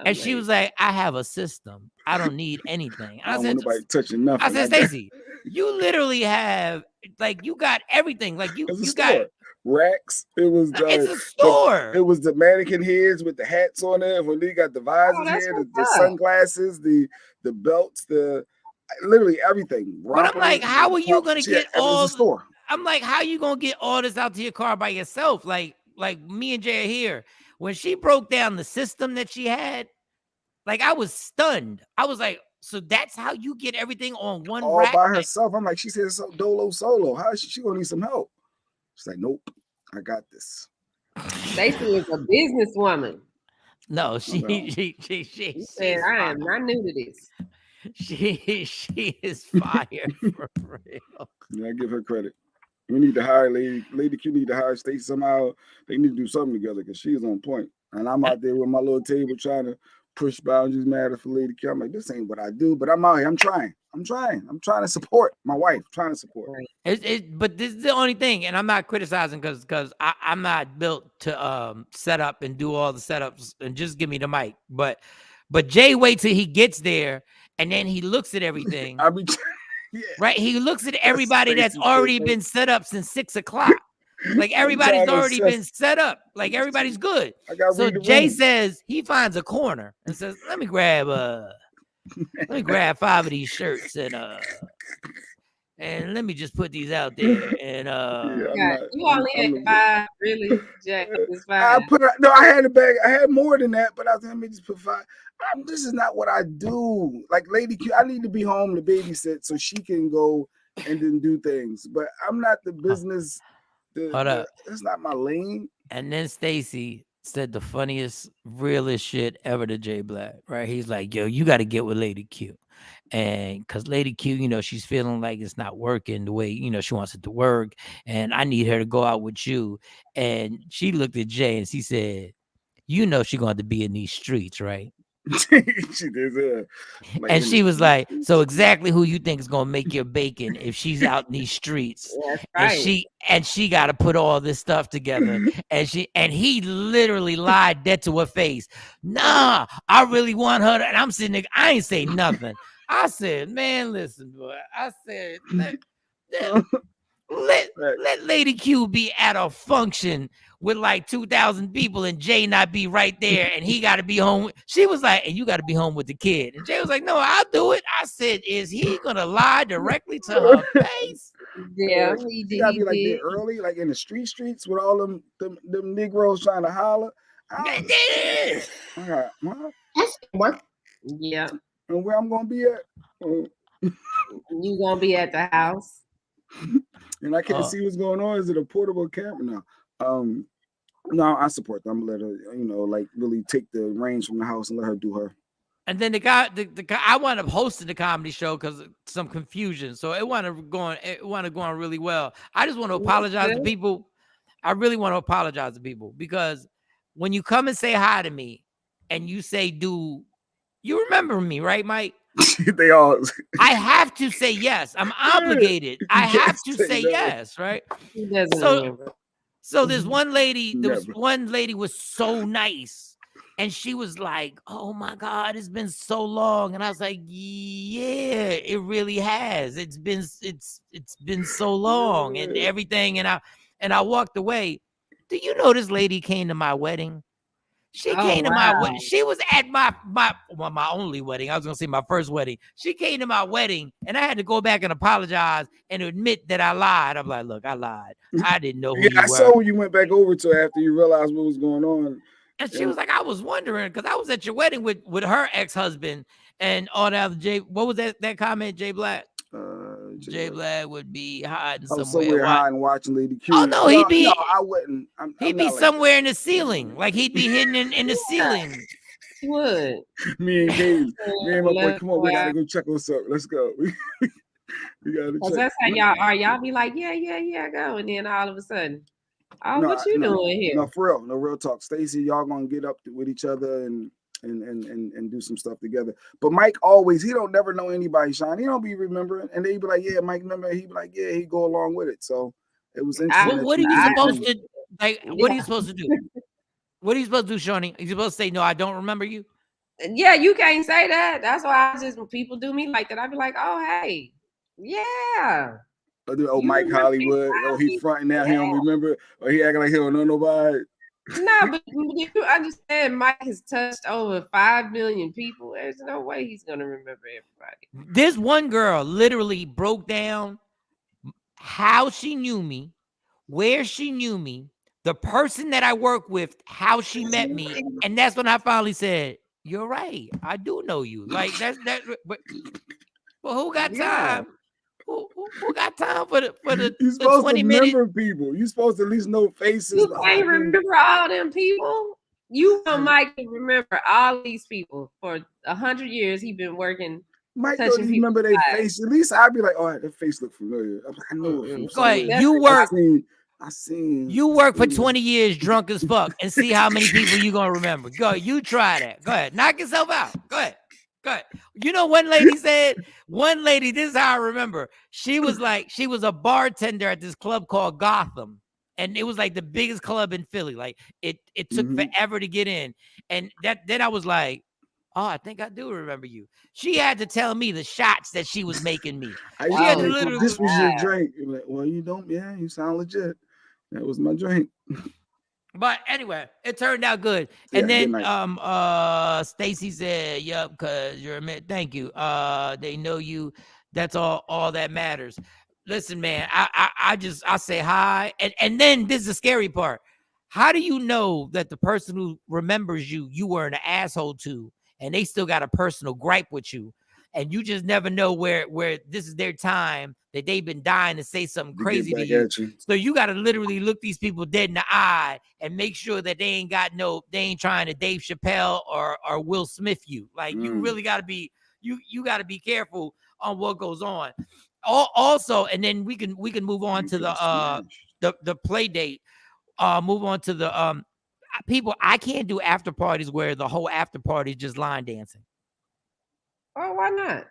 And she was like, I have a system. I don't need anything.
I don't want nobody touching nothing.
I said, Stacy, you literally have, like, you got everything. Like, you got
racks.
It's a store.
It was the mannequin heads with the hats on it. When they got the visors here, the sunglasses, the belts, literally everything.
But I'm like, how are you gonna get all
the store?
I'm like, how you gonna get all this out to your car by yourself? Like me and Jay are here. When she broke down the system that she had, like, I was stunned. I was like, so that's how you get everything on one
all
rack
by herself? I'm like, she said so dolo solo. How is she gonna need some help? She's like, nope, I got this.
Stacy is a businesswoman.
No, she
said, I am not new to this.
She is fire for real.
Yeah, I give her credit. We need to hire Lady Q. Need to hire Stacy somehow. They need to do something together because she's on point. And I'm out there with my little table trying to push boundaries, matter for Lady Q. I'm like, this ain't what I do, but I'm out here. I'm trying to support my wife. Trying to support.
But this is the only thing, and I'm not criticizing because I'm not built to set up and do all the setups and just give me the mic. But Jay waits till he gets there and then he looks at everything.
Yeah.
Right, he looks at everybody that's already been set up since 6 o'clock. Like, everybody's already been set up. Like, everybody's good. So Jay says he finds a corner and says, "Let me grab 5 of these shirts and let me just put these out there." And
you only had 5, really, Jay?
I had a bag. I had more than that, but I was let me just put 5. This is not what I do. Like Lady Q, I need to be home to babysit so she can go and then do things. But I'm not the business. That's not my lane.
And then Stacy said the funniest, realest shit ever to Jay Black. Right? He's like, "Yo, you got to get with Lady Q." And because Lady Q, she's feeling like it's not working the way, she wants it to work. And I need her to go out with you. And she looked at Jay and she said, she's going to have to be in these streets, right?
She did.
And she was like, so exactly who you think is going to make your bacon if she's out in these streets?
Right.
And she got to put all this stuff together. And he literally lied dead to her face. Nah, I really want her to, and I'm sitting there, I ain't say nothing. I said, man, listen, boy. I said, let Lady Q be at a function with like 2,000 people and Jay not be right there and he got to be home. She was like, and you got to be home with the kid. And Jay was like, no, I'll do it. I said, is he going to lie directly to her face?
Yeah,
he got to be like there early, like in the streets with all them Negroes trying to holler. All right, well,
that's work. Yeah.
And where I'm going to be at?
You going to be at the house.
And I can't see what's going on. Is it a portable camera now? No, I support them. I'm gonna let her, like really take the reins from the house and let her do her.
And then the guy, I wound up hosting the comedy show because of some confusion. So it wound up going really well. I just want to apologize to people. I really want to apologize to people because when you come and say hi to me and you say, dude, you remember me, right, Mike?
They all.
I have to say yes. I'm obligated. I
You can't
have to say
no.
yes, right?
He doesn't
So,
remember.
so this one lady,
Never.
one lady was so nice. And she was like, oh my God, it's been so long. And I was like, yeah, it really has. It's been so long and everything. And I walked away. Do you know this lady came to my wedding? She
Oh,
came to my
wow.
wedding. She was at my only wedding. I was gonna say my first wedding. She came to my wedding, and I had to go back and apologize and admit that I lied. I'm like, look, I lied. I didn't know who you
I
were.
saw when you went back over to her after you realized what was going on.
And she was like, I was wondering because I was at your wedding with her ex-husband and all that other what was that comment, Jay Black? Jay Black would be hiding somewhere
hiding watching Lady Q.
Oh no, he'd be.
No, I wouldn't.
He'd be somewhere in the ceiling, like he'd be hidden in the ceiling.
He would.
Me and Gabe, me and my boy, come on, we gotta go check what's up. Let's go. We gotta check.
That's how y'all are. Y'all be like, yeah, go, and then all of a sudden, what you doing here?
No, for real, no real talk. Stacey, y'all gonna get up with each other and do some stuff together. But Mike always, he don't never know anybody, Shawn. He don't be remembering, and they be like, yeah, Mike, remember? He be like, yeah, he go along with it. So it was interesting.
What are you supposed to like? What are you supposed to do? What are you supposed to do, Shawnee? Are you supposed to say no? I don't remember you.
Yeah, you can't say that. That's why when people do me like that, I be like, oh hey, yeah.
Oh, Mike Hollywood. Oh, he fronting now. He don't remember. Or he acting like he don't know nobody.
No, but you understand Mike has touched over 5 million people. There's no way he's gonna remember everybody.
This one girl literally broke down how she knew me, where she knew me, the person that I work with, how she met me, and that's when I finally said, "You're right. I do know you." Like that's that. But who got time? Who got time for the
You're supposed
20
to remember people. You're supposed to at least know faces.
You can't remember all them people. You want Mike to remember all these people for 100 years. He's been working.
Mike don't even remember their face. At least I'd be like, "Oh, their face look familiar." I'm like, I know it from somewhere.
You work.
I seen.
You work for 20 years drunk as fuck and see how many people you gonna remember. Go, you try that. Go ahead, knock yourself out. Go ahead. You know, one lady said, this is how I remember. She was a bartender at this club called Gotham. And it was like the biggest club in Philly. Like it took forever to get in. And then I was like, oh, I think I do remember you. She had to tell me the shots that she was making me. She had to literally,
this was your drink. Like, well, you don't, you sound legit. That was my drink.
But anyway, it turned out good. And then Stacy said, "Yep, because you're a man. Thank you. They know you. That's all that matters." Listen, man, I say hi. And then this is the scary part. How do you know that the person who remembers you were an asshole to, and they still got a personal gripe with you? And you just never know where this is their time that they've been dying to say something crazy to you. So you got to literally look these people dead in the eye and make sure that they ain't trying to Dave Chappelle or Will Smith you. Like you really got to be, you got to be careful on what goes on. Also, and then we can move on to the play date. Move on to the people. I can't do after parties where the whole after party is just line dancing.
Oh, why not?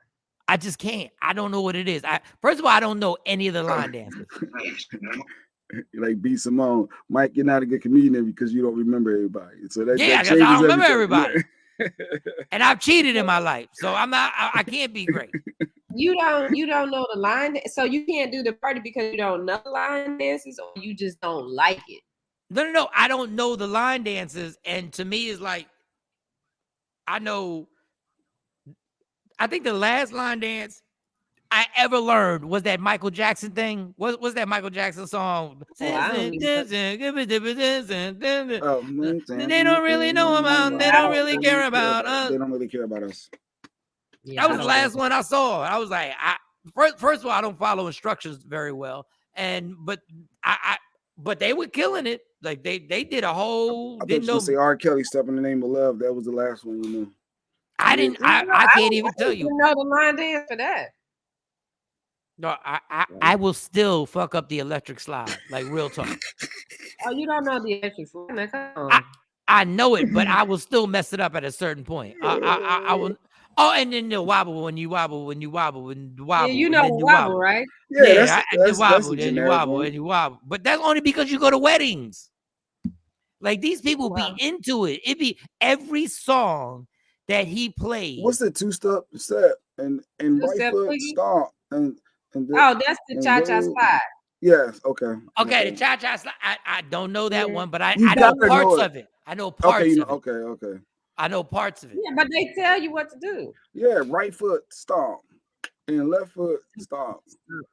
I just can't. I don't know what it is. First of all, I don't know any of the line dancers.
Like B. Simone, Mike, you're not a good comedian because you don't remember everybody. So that
because I don't remember everybody. And I've cheated in my life, so I'm not. I can't be great.
You don't know the line, so you can't do the party because you don't know the line dances, or you just don't like it.
No. I don't know the line dances, and to me, it's like I know. I think the last line dance I ever learned was that Michael Jackson thing. What's that Michael Jackson song? They don't really know about. They don't really care about us.
They don't really care about us.
Yeah, that was the last one I saw. I was like, first of all, I don't follow instructions very well, but they were killing it. Like they did a whole.
I didn't know. Say R. Kelly, "Step in the Name of Love." That was the last one, you know.
I can't even tell you.
Know the line dance for that.
No, I will still fuck up the electric slide. Like real talk.
Oh, you don't know the electric slide? Now, come on.
I know it, but I will still mess it up at a certain point. I will. Oh, and then the wobble when you wobble, when you wobble, when you wobble,
Yeah, you
and
know
then
the
you
wobble,
wobble.
right?
Yeah, the
that's
wobble,
a
then you
generic
wobble,
one.
and you wobble. But that's only because you go to weddings. Like these people be
Wow.
into it. It be every song that he plays.
What's the two-step step and right
Two-step
foot
boogie?
stomp and
Oh, that's the
and
cha-cha
roll?
slide.
Yes, okay.
Okay, the cha-cha slide. I don't know that
Yeah.
one, but I
You
know
gotta
parts
know it.
of it. I know
Okay,
parts
you know.
of it.
Okay.
I know parts of it.
Yeah, but they tell you what to do.
Yeah, right foot stomp and left foot stomp.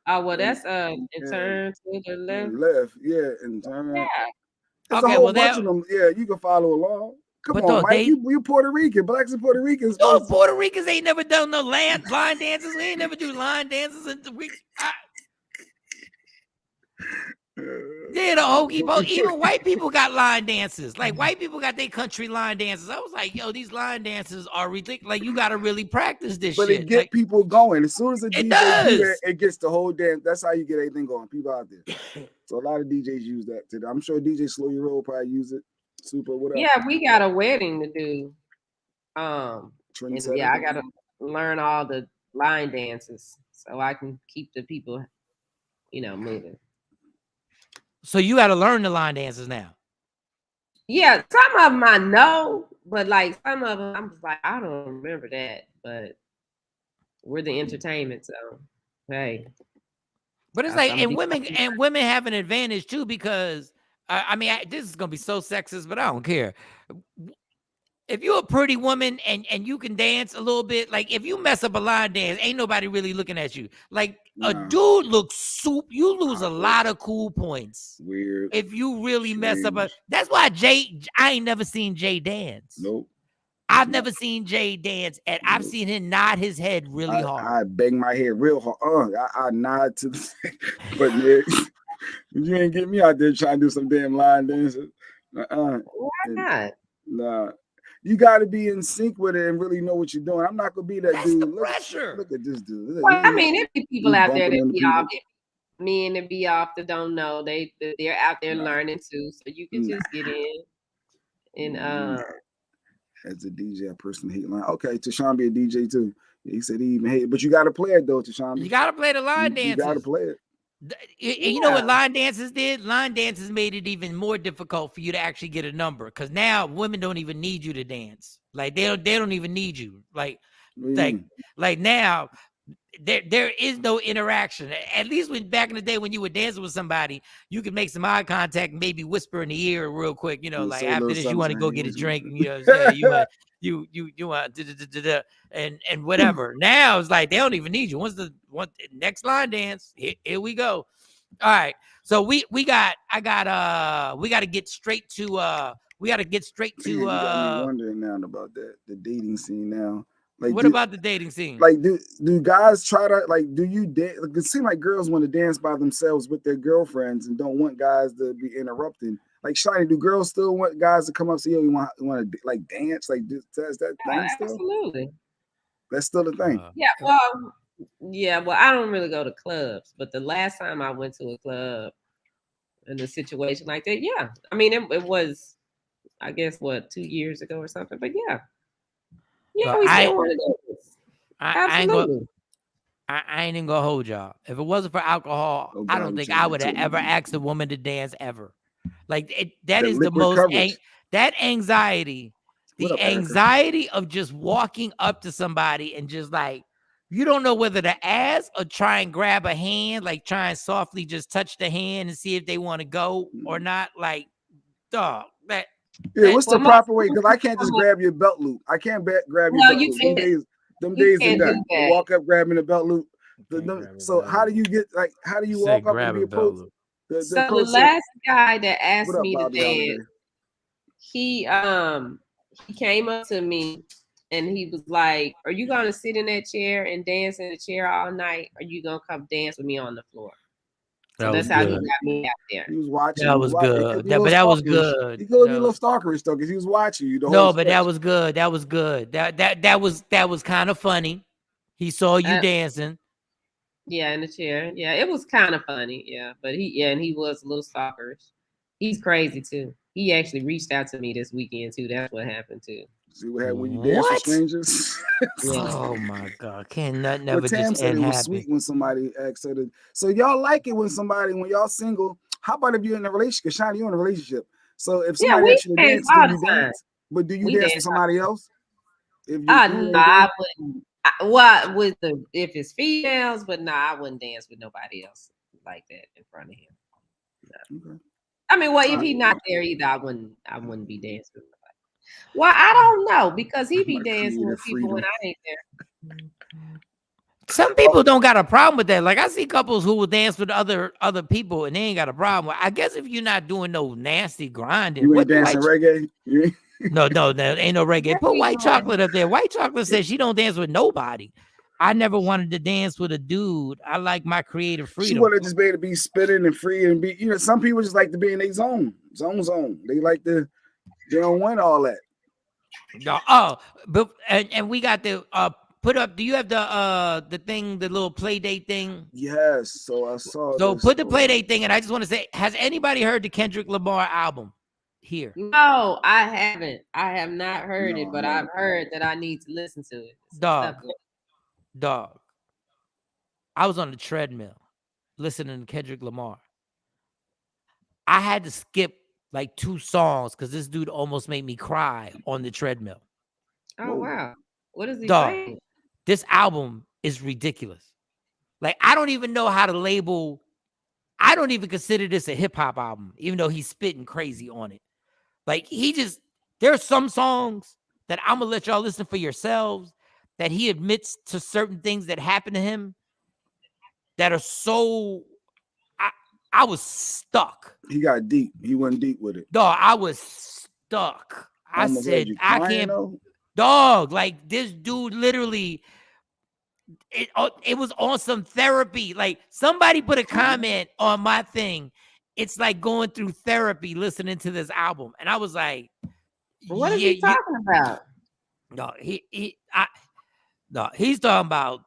Oh, well,
And,
that's and turn to the left.
and left, yeah, and turn.
Yeah.
There's
Okay,
a whole
well
bunch
that.
of them. Yeah, you can follow along. Come
But
on,
though
Mike.
they,
You Puerto Rican. Blacks and Puerto Ricans
yo,
supposed to.
Puerto Ricans ain't never done no line dances. We ain't never do line dances. Yeah, the hokey pokey. Even white people got line dances. Like white people got their country line dances. I was like, yo, these line dances are ridiculous. Like you got to really practice this
But
shit.
it get
Like,
people going. As soon as a
it
DJ do that,
does.
it gets the whole dance. That's how you get everything going. People out there. So a lot of DJs use that today. I'm sure DJ Slow Your Roll probably use it. Super, whatever.
Yeah, we got a wedding to do. And
Trendsetter.
yeah, I gotta learn all the line dances so I can keep the people, moving.
So you got to learn the line dances now.
Yeah, some of them I know, but like some of them I'm just like, I don't remember that. But we're the entertainment, so hey.
But it's
I'm
like,
gonna be
and women have an advantage too because I mean, this is gonna be so sexist, but I don't care. If you're a pretty woman and you can dance a little bit, like if you mess up a line dance, ain't nobody really looking at you. Like a dude looks soup, you lose a lot of cool points.
Weird.
If you really mess up that's why I ain't never seen Jay dance.
Nope.
I've never seen Jay dance, and I've seen him nod his head really hard.
I bang my head real hard. I nod to the but yeah, you ain't get me out there trying to do some damn line dancing.
Why not?
Nah. You got to be in sync with it and really know what you're doing. I'm not gonna be that
That's
dude.
the pressure.
Look at this dude.
Well, I mean, there be people out there that be
people.
off, men that be off that don't know. They're out there learning too, so you can just get in and
as a DJ, a person hate line. Okay, Tashawn be a DJ too. He said he even hate, but you got to play it though, Tashawn.
You got to play the line dances.
You got to play it.
You know what line dances did? Line dances made it even more difficult for you to actually get a number because now women don't even need you to dance. Like they don't even need you. Like now there is no interaction. At least when back in the day when you were dancing with somebody, you could make some eye contact, and maybe whisper in the ear real quick. Like after this, you want to go get a drink. You want and whatever. Now it's like they don't even need you. Once the next line dance, here we go. All right. So we got to get straight to you got me
wondering now about that, the dating scene now. Like,
what about the dating scene?
Like, do guys try to do you dance? It seems like girls want to dance by themselves with their girlfriends and don't want guys to be interrupting. Like, Shiny, do girls still want guys to come up and say, "Yo, you want to like dance?" Like, is that thing still?
Absolutely.
That's still the thing.
Well, I don't really go to clubs, but the last time I went to a club in a situation like that, yeah, I mean it was, I guess 2 years ago or something, but yeah. Yeah, we still want to do this. Absolutely.
I ain't even gonna hold y'all. If it wasn't for alcohol, I don't think I would have ever asked a woman to dance ever. Like that is the most that anxiety, the anxiety of just walking up to somebody and just like you don't know whether to ask or try and grab a hand, like try and softly just touch the hand and see if they want to go or not. Like, dog, that.
Yeah, what's the proper way? Because I can't just grab your belt loop. I can't grab your belt loop. Them days are done. You walk up grabbing the belt loop. So how do you get how do you walk up and be approached?
So the last guy that asked me to dance, he came up to me and he was like, "Are you gonna sit in that chair and dance in the chair all night? Or are you gonna come dance with me on the floor?" So that's how he got me out there.
He was watching.
That was good. But that was good.
He could be a little stalkerish though, because he was watching you.
No, but that was good. That was good. That was kind of funny. He saw you dancing.
Yeah, in the chair. Yeah, it was kind of funny. Yeah, but he was a little stalkerish. He's crazy too. He actually reached out to me this weekend too. That's what happened too.
See what happened when you dance with
What?
strangers?
Yeah.
Oh my God! Can nothing
Well,
ever just
Tam said
end
it was
happy?
sweet when somebody asked her to. So y'all like it when y'all single. How about if you're in a relationship? Because Shiny, you're in a relationship. So if
Yeah,
somebody
we
actually
dance
dance, do
all
you
the time.
dance? But do you
We
dance with
dance all
somebody else? If
the
you
time.
you
No,
ain't
I
dating?
wouldn't. What with the if it's females, but no, I wouldn't dance with nobody else like that in front of him. No.
Okay.
I mean, well,
All
if
right.
he's not there either, I wouldn't be dancing with nobody. Well, I don't know because he be
My
dancing
creative
with people when
freedom.
I ain't there.
Some
Oh,
people don't got a problem with that. Like I see couples who will dance with other people and they ain't got a problem with. I guess if you're not doing no nasty grinding,
you
what
ain't
do
dancing reggae? You ain't?
No, there ain't no reggae.
What
Put
we
White
doing?
Chocolate up there. White Chocolate says she don't dance with nobody. I never wanted to dance with a dude. I like my creative
She
freedom.
wanted just be able to be spitting and free and be. Some people just like to be in their zone. They like to. They don't want all that.
No, oh, but and we got the put up. Do you have the thing, the little play date thing?
Yes. So I saw
So
this.
put the play date thing, and I just want to say, has anybody heard the Kendrick Lamar album? Here,
No, I haven't. I have not heard it,
No,
but
no.
I've heard that I need to listen to it. Some stuff.
dog. I was on the treadmill listening to Kendrick Lamar. I had to skip like 2 songs because this dude almost made me cry on the treadmill.
Oh
Whoa.
wow. What is he
Dog,
saying?
this album is ridiculous. Like, I don't even know how to label. I don't even consider this a hip hop album, even though he's spitting crazy on it. Like, there's some songs that I'm gonna let y'all listen for yourselves that he admits to certain things that happened to him that are so. I was stuck.
He got deep. He went deep with it.
Dog, I was stuck. I
Almost had
said,
you
I
crying
can't.
though.
Dog, like this dude literally, it was on some therapy. Like somebody put a comment on my thing. It's like going through therapy listening to this album. And I was like,
What is
yeah,
he talking about?
no, no, he's talking about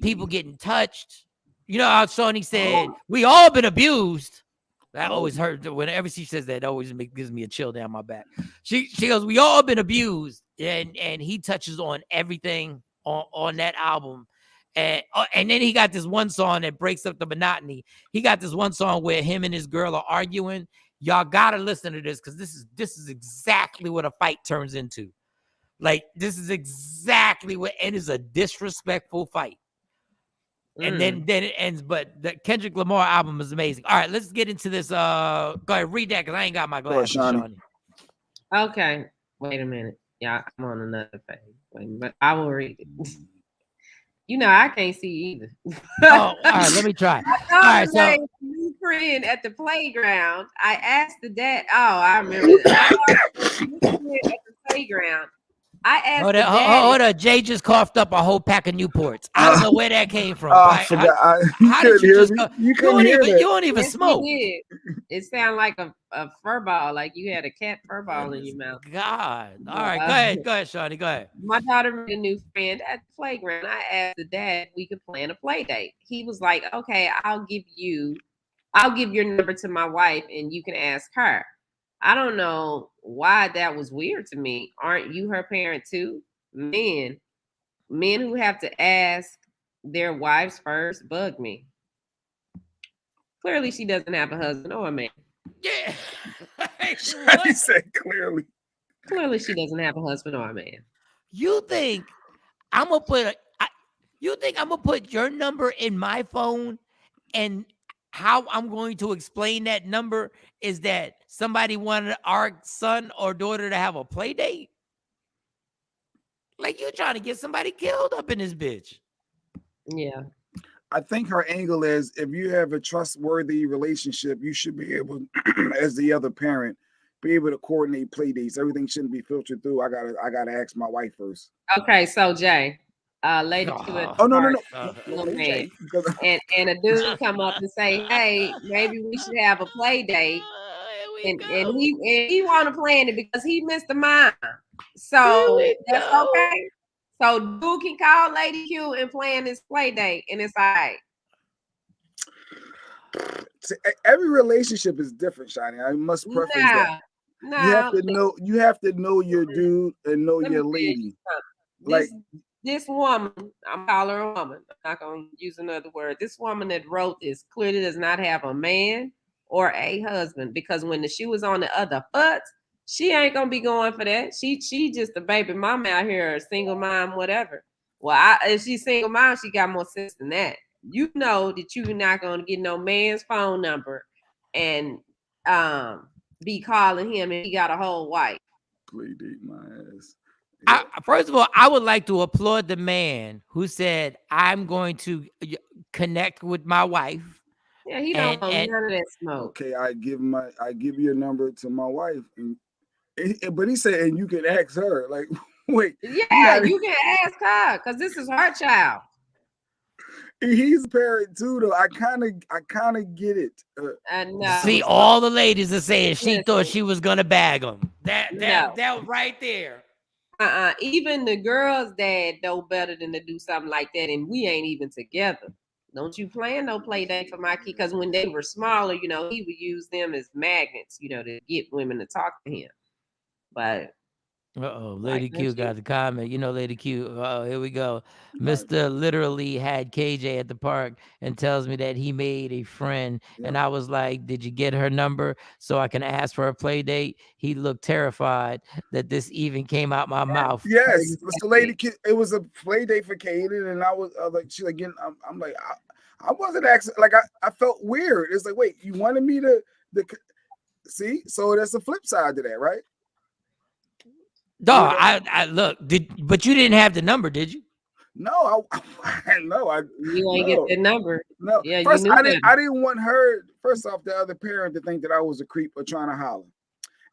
people getting touched. You know how Shawnee said, we all been abused. That always hurt. Whenever she says that, it always gives me a chill down my back. She goes, we all been abused. And he touches on everything on that album. And then he got this one song that breaks up the monotony. He got this one song where him and his girl are arguing. Y'all gotta listen to this because this is exactly what a fight turns into. Like, this is exactly what, and it's a disrespectful fight. And then it ends, but the Kendrick Lamar album is amazing. All right, let's get into this. Go ahead, read that because I ain't got my glasses, Shawnee.
Okay. Wait a minute. Yeah, I'm on another page. Wait, but I will read it. You know, I can't see either.
Oh, all right, let me try. All right, so
new friend at the playground. I asked the dad. Oh, I remember. I asked the new friend at the playground. I asked the dad.
hold on. Jay just coughed up a whole pack of Newports. I don't know where that came from.
I forgot. You
how did
couldn't
you
hear
just
me.
go?
You couldn't hear that.
You don't even
Yes,
smoke.
you did. It sounded like a fur ball, like you had a cat fur ball in your mouth.
God. All right, go ahead, Shawnee. Go ahead.
My daughter made a new friend at the playground. I asked the dad if we could plan a play date. He was like, okay, I'll give your number to my wife and you can ask her. I don't know why that was weird to me. Aren't you her parent too? Men who have to ask their wives first bug me. Clearly she doesn't have a husband or a man.
Yeah.
He said clearly.
Clearly she doesn't have a husband or a man.
You think I'm gonna put your number in my phone, and how I'm going to explain that number is that somebody wanted our son or daughter to have a play date? Like, you're trying to get somebody killed up in this bitch.
Yeah.
I think her angle is if you have a trustworthy relationship, you should be able, as the other parent, be able to coordinate play dates. Everything shouldn't be filtered through. I gotta ask my wife first.
Okay, so Jay, later
No.
man, and a dude come up and say, hey, maybe we should have a play date. And he want to plan it because he missed the mine. So that's okay. So dude can call Lady Q and plan this play date, and it's all right.
See, every relationship is different, Shani. I must preface that. You have to know. You have to know your dude and know your lady. Like
this woman, I'm calling her a woman. I'm not gonna use another word. This woman that wrote this clearly does not have a man or a husband, because when the shoe was on the other foot, she ain't gonna be going for that. She just a baby mama out here, a single mom, whatever. Well, if she's single mom, she got more sense than that. You know that you're not gonna get no man's phone number and be calling him and he got a whole wife.
Play date my ass.
First of all, I would like to applaud the man who said, "I'm going to connect with my wife."
Yeah, he don't want none of that smoke.
Okay, I give your number to my wife, but he said, and you can ask her. Like, wait,
yeah, you can ask her because this is her child.
He's a parent too, though. I kind of get it.
See, all the ladies are saying she thought she was gonna bag him. That right there.
Even the girls' dad know better than to do something like that, and we ain't even together. Don't you plan no play date for my kid? Because when they were smaller, he would use them as magnets, to get women to talk to him. But
Lady Q got the comment. Lady Q. Here we go. Mr. literally had KJ at the park and tells me that he made a friend. Yeah. And I was like, did you get her number so I can ask for a play date? He looked terrified that this even came out my mouth.
Yes, Mr. Lady Q. It was a play date for Kaden, and I was like, she's like, I'm like, I wasn't asking. Like, I felt weird. It's like, wait, you wanted me to see? So that's the flip side to that, right?
Dog, I look, but you didn't have the number, did you?
No,
you ain't get the number.
No,
yeah,
first, I didn't want her. First off, the other parent to think that I was a creep or trying to holler,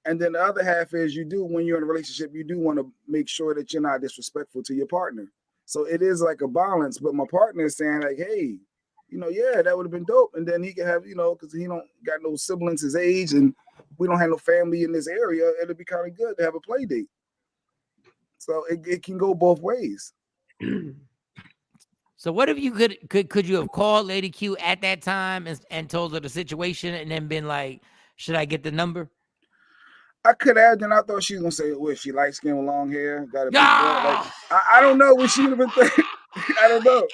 and then the other half is you do when you're in a relationship, you do want to make sure that you're not disrespectful to your partner. So it is like a balance. But my partner is saying like, hey, yeah, that would have been dope, and then he can have, because he don't got no siblings his age, and we don't have no family in this area. It'd be kind of good to have a play date. So it can go both ways.
So what if you could you have called Lady Q at that time and told her the situation and then been like, should I get the number?
I could have, and I thought she was gonna say, "What, she light skin with long hair, got a big butt." Like I don't know what she would have been thinking. I don't know.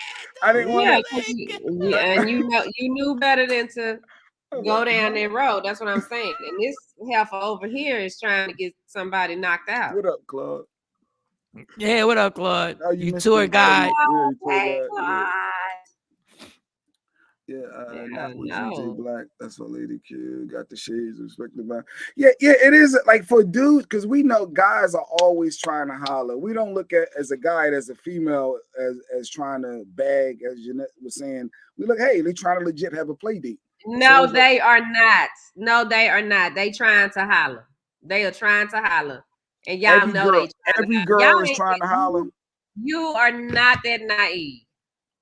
I didn't want
to. And you knew better than to go down that road. That's what I'm saying. And this heifer over here is trying to get somebody knocked out.
What up, Claude?
Yeah, what up, Claude? You tour guide.
Not with GJ Black. That's what Lady Q got the shades respected by. Yeah, it is like for dudes, because we know guys are always trying to holler. We don't look at as a guy as a female as trying to bag, as Jeanette was saying. We look, hey, they trying to legit have a play date.
No, they are not. No, they are not. They trying to holler. They are trying to holler. And y'all know
every girl is trying to holler.
You are not that naive.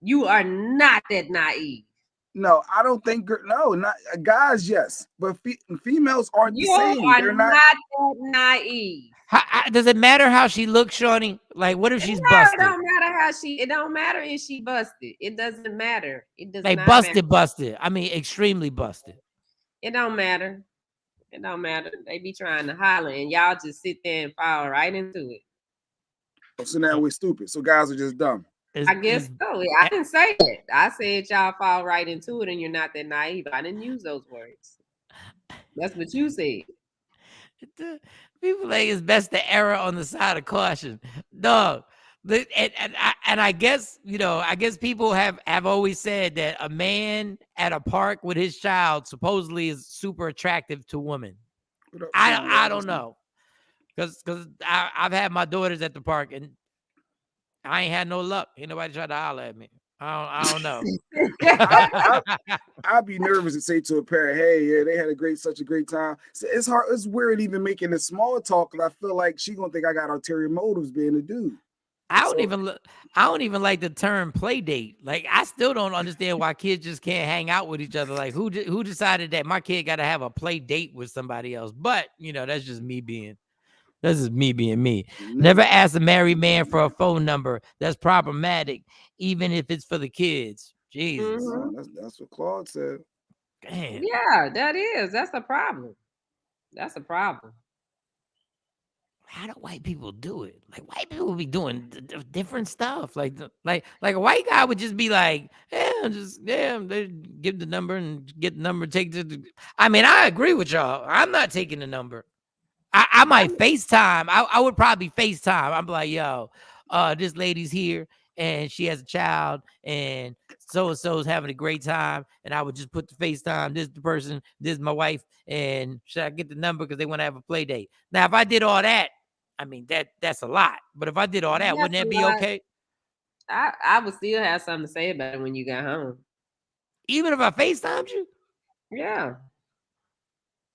You are not that naive.
No, I don't think. No, not guys. Yes, but females aren't the same.
They're not that naive.
Does it matter how she looks, Shawnee? Like, what if she's busted?
It don't matter how she. It don't matter if she busted. It doesn't matter. It does
like
not
busted,
matter.
busted. I mean, extremely busted.
It don't matter. It don't matter. They be trying to holler, and y'all just sit there and fall right into it.
So now we're stupid. So guys are just dumb.
I guess so. I didn't say that. I said y'all fall right into it, and you're not that naive. I didn't use those words. That's what you said.
People think it's best to err on the side of caution. Dog. And I guess, I guess people have always said that a man at a park with his child supposedly is super attractive to women. I don't know. Because I've had my daughters at the park and I ain't had no luck. Ain't nobody tried to holler at me. I don't know.
I'd be nervous to say to a parent, "Hey, yeah, they had such a great time." So it's hard. It's weird even making the small talk, because I feel like she gonna think I got ulterior motives being a dude.
I don't even like the term play date. Like, I still don't understand why kids just can't hang out with each other. Like, who decided that my kid got to have a play date with somebody else? But that's just me being This is me being me. Never ask a married man for a phone number. That's problematic, even if it's for the kids. Jesus.
No, that's what Claude said.
Damn.
Yeah, that is. That's a problem. That's a problem.
How do white people do it? Like white people be doing different stuff. Like a white guy would just be like, they give the number and get the number. Take the. I mean, I agree with y'all. I'm not taking the number. I might FaceTime. I would probably FaceTime. I'm like, yo, this lady's here and she has a child and so is having a great time. And I would just put the FaceTime. This is the person. This is my wife. And should I get the number because they want to have a play date? Now, if I did all that, I mean that's a lot. But if I did all that, wouldn't that be okay?
I would still have something to say about it when you got home.
Even if I FaceTimed you?
Yeah.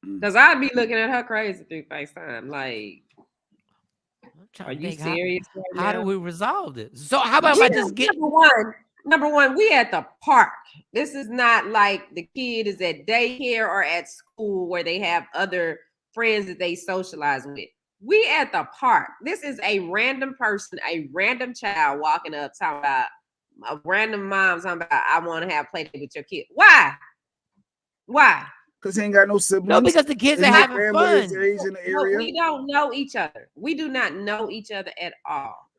Because I'd be looking at her crazy through FaceTime. Like, are you serious?
How do we resolve this? So how about if I just get
number one, we at the park. This is not like the kid is at daycare or at school where they have other friends that they socialize with. We at the park. This is a random person, a random child walking up talking about a random mom talking about I want to have play date with your kid. Why?
Because he ain't got no siblings.
No, because the kids are having fun.
In the area.
We don't know each other. We do not know each other at all.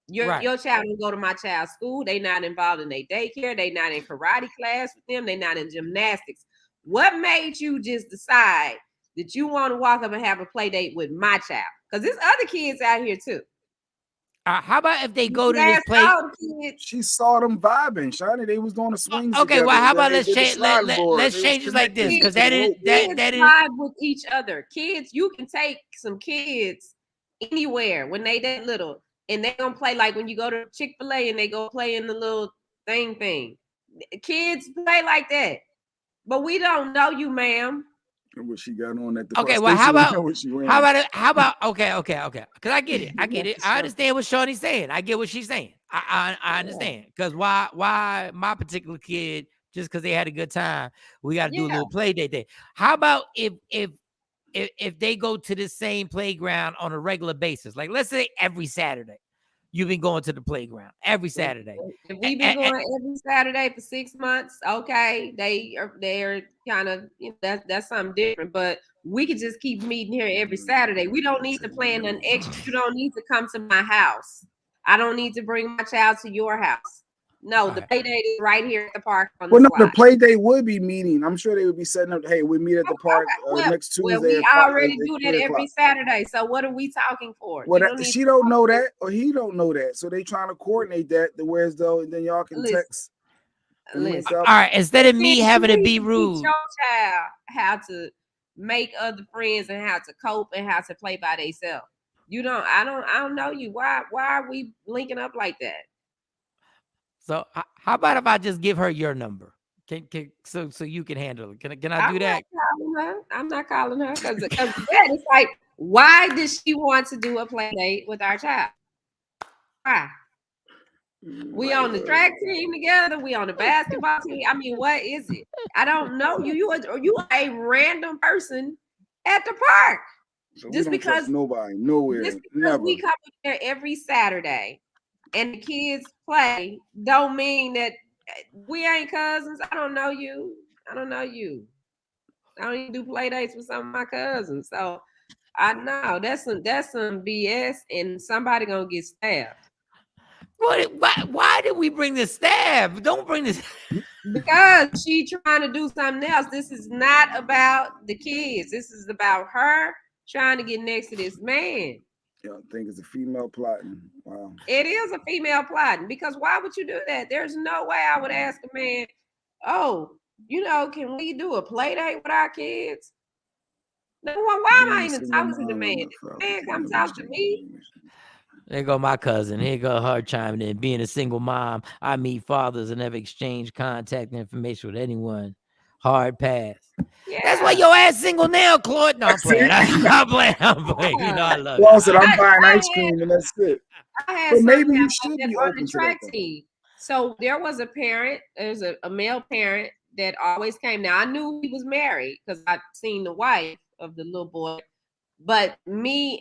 Your child will go to my child's school. They not involved in their daycare. They not in karate class with them. They not in gymnastics. What made you just decide that you want to walk up and have a play date with my child? Because there's other kids out here too.
How about if they go to this place?
She saw them vibing, Shawnee. They was doing the swings.
Okay,
together.
well, how about let's change?
Let's
change it like this because that is
vibe with each other. Kids, you can take some kids anywhere when they that little, and they gonna play like when you go to Chick-fil-A and they go play in the little thing. Kids play like that, but we don't know you, ma'am.
What she got on at the
okay, well, how about okay, because I get it. I understand what Shawnee's saying. I get what she's saying. I understand because why my particular kid just because they had a good time, we got to do a little play date thing. How about if they go to the same playground on a regular basis, like let's say every Saturday. You've been going to the playground every Saturday.
If we've been going every Saturday for 6 months, okay, they're kind of that's something different. But we could just keep meeting here every Saturday. We don't need to plan an extra. You don't need to come to my house. I don't need to bring my child to your house. No, the play date is right here at the park.
The play date would be meeting. I'm sure they would be setting up. Hey, we meet at the park next Tuesday.
Well, we already do that every Saturday. So what are we talking for?
Well, she don't know that, or he don't know that. So they trying to coordinate that. The where's though, and then y'all can text.
All right, instead of me having to be rude,
your child how to make other friends and how to cope and how to play by themselves. You don't. I don't know you. Why are we linking up like that?
So how about if I just give her your number? So you can handle it. Can I do that?
I'm not calling her because that is like, why does she want to do a play date with our child? Why? We on the track team together. We on the basketball team. I mean, what is it? I don't know you. You are a random person at the park.
So just because nobody, nowhere,
just because we come here every Saturday. And the kids play don't mean that we ain't cousins. I don't know you. I don't even do play dates with some of my cousins. So I know that's some BS and somebody gonna get stabbed.
Why did we bring the stab? Don't bring this.
Because she trying to do something else. This is not about the kids. This is about her trying to get next to this man.
Yeah, I think it's a female plotting. Wow.
It is a female plotting because why would you do that? There's no way I would ask a man, oh, can we do a play date with our kids? No one, why am I even talking to the man? The man come talk to me.
There go my cousin. Here go her chiming in. Being a single mom, I meet fathers and never exchange contact information with anyone. Hard pass. Yeah. That's why your ass single now, Claude. No, I'm playing. I'm playing. I love it.
Well, I'm buying ice cream and that's it. But maybe you should be
on the track team. So there was a parent. There's a male parent that always came. Now I knew he was married because I'd seen the wife of the little boy. But me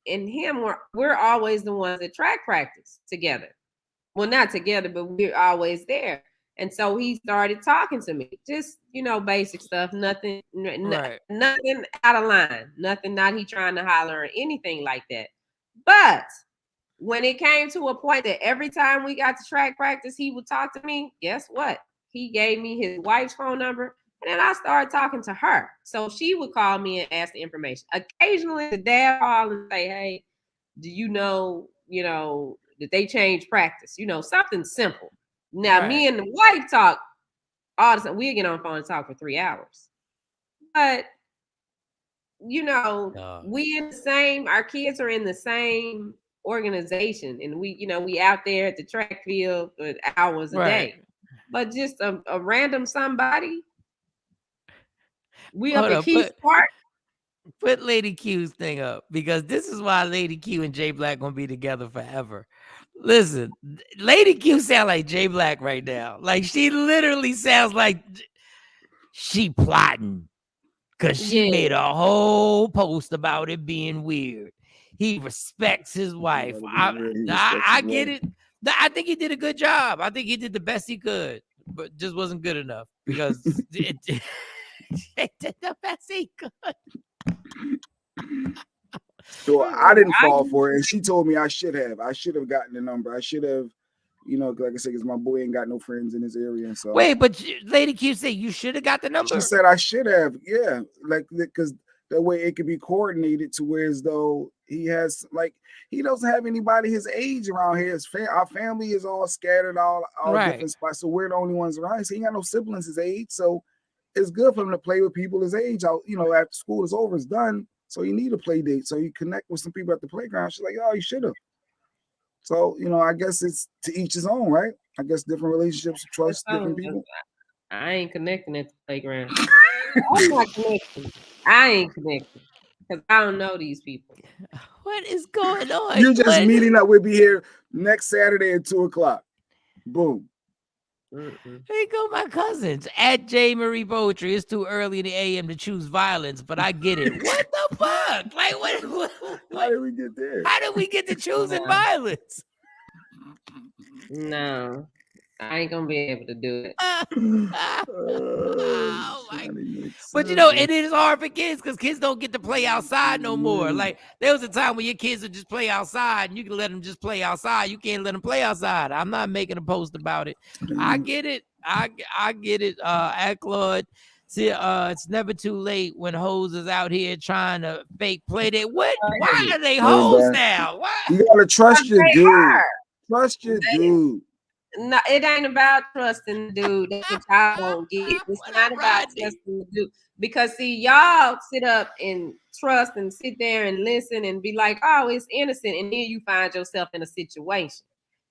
and him we're always the ones that track practice together. Well, not together, but we're always there. And so he started talking to me, just basic stuff, nothing,
Right.
nothing out of line, nothing. Not he trying to holler or anything like that. But when it came to a point that every time we got to track practice, he would talk to me. Guess what? He gave me his wife's phone number, and then I started talking to her. So she would call me and ask the information. Occasionally, the dad call and say, "Hey, do you know that they changed practice? Something simple." Now, me and the wife talk all the time. We get on the phone and talk for 3 hours. But, we in the same, our kids are in the same organization. And we out there at the track field for hours a day. But just a random somebody, we up at Keith Park.
Put Lady Q's thing up, because this is why Lady Q and Jay Black gonna be together forever. Listen, Lady Q sound like Jay Black right now. Like, she literally sounds like she plotting, because she made a whole post about it being weird. He respects his wife. I get it. I think he did a good job. I think he did the best he could, but just wasn't good enough, because it did the best he could.
So I didn't fall for it, and she told me I should have gotten the number. I should have, like I said, because my boy ain't got no friends in this area. And so
wait, but Lady Q said you should have got the number.
She said I should have, yeah, like, because that way it could be coordinated to where as though he has, like, he doesn't have anybody his age around here. Our family is all scattered all different spots, so we're the only ones around. So he ain't got no siblings his age, so it's good for him to play with people his age. After school is over, it's done. So you need a play date. So you connect with some people at the playground. She's like, oh, you should have. So, I guess it's to each his own, right? I guess different relationships, trust different people.
I ain't connecting at the playground. I'm not connecting. I ain't connecting, because I don't know these people.
What is going on?
You're just meeting up. We'll be here next Saturday at 2:00. Boom.
Here go my cousins at J. Marie Poetry. It's too early in the AM to choose violence, but I get it. What the fuck? Like, what?
How did we get there?
How did we get to choosing violence?
No, I ain't gonna be able to do it.
Oh my God. But it is hard for kids, because kids don't get to play outside no more. Like, there was a time when your kids would just play outside, and you can let them just play outside. You can't let them play outside. I'm not making a post about it. I get it. I get it. At Claude. See, it's never too late when hoes is out here trying to fake play that. What? Why are they hoes now? Why?
You gotta trust your dude. Trust your dude.
No, it ain't about trusting the dude. That's what y'all don't get. It's not about trusting the dude. Because see, y'all sit up and trust and sit there and listen and be like, oh, it's innocent. And then you find yourself in a situation.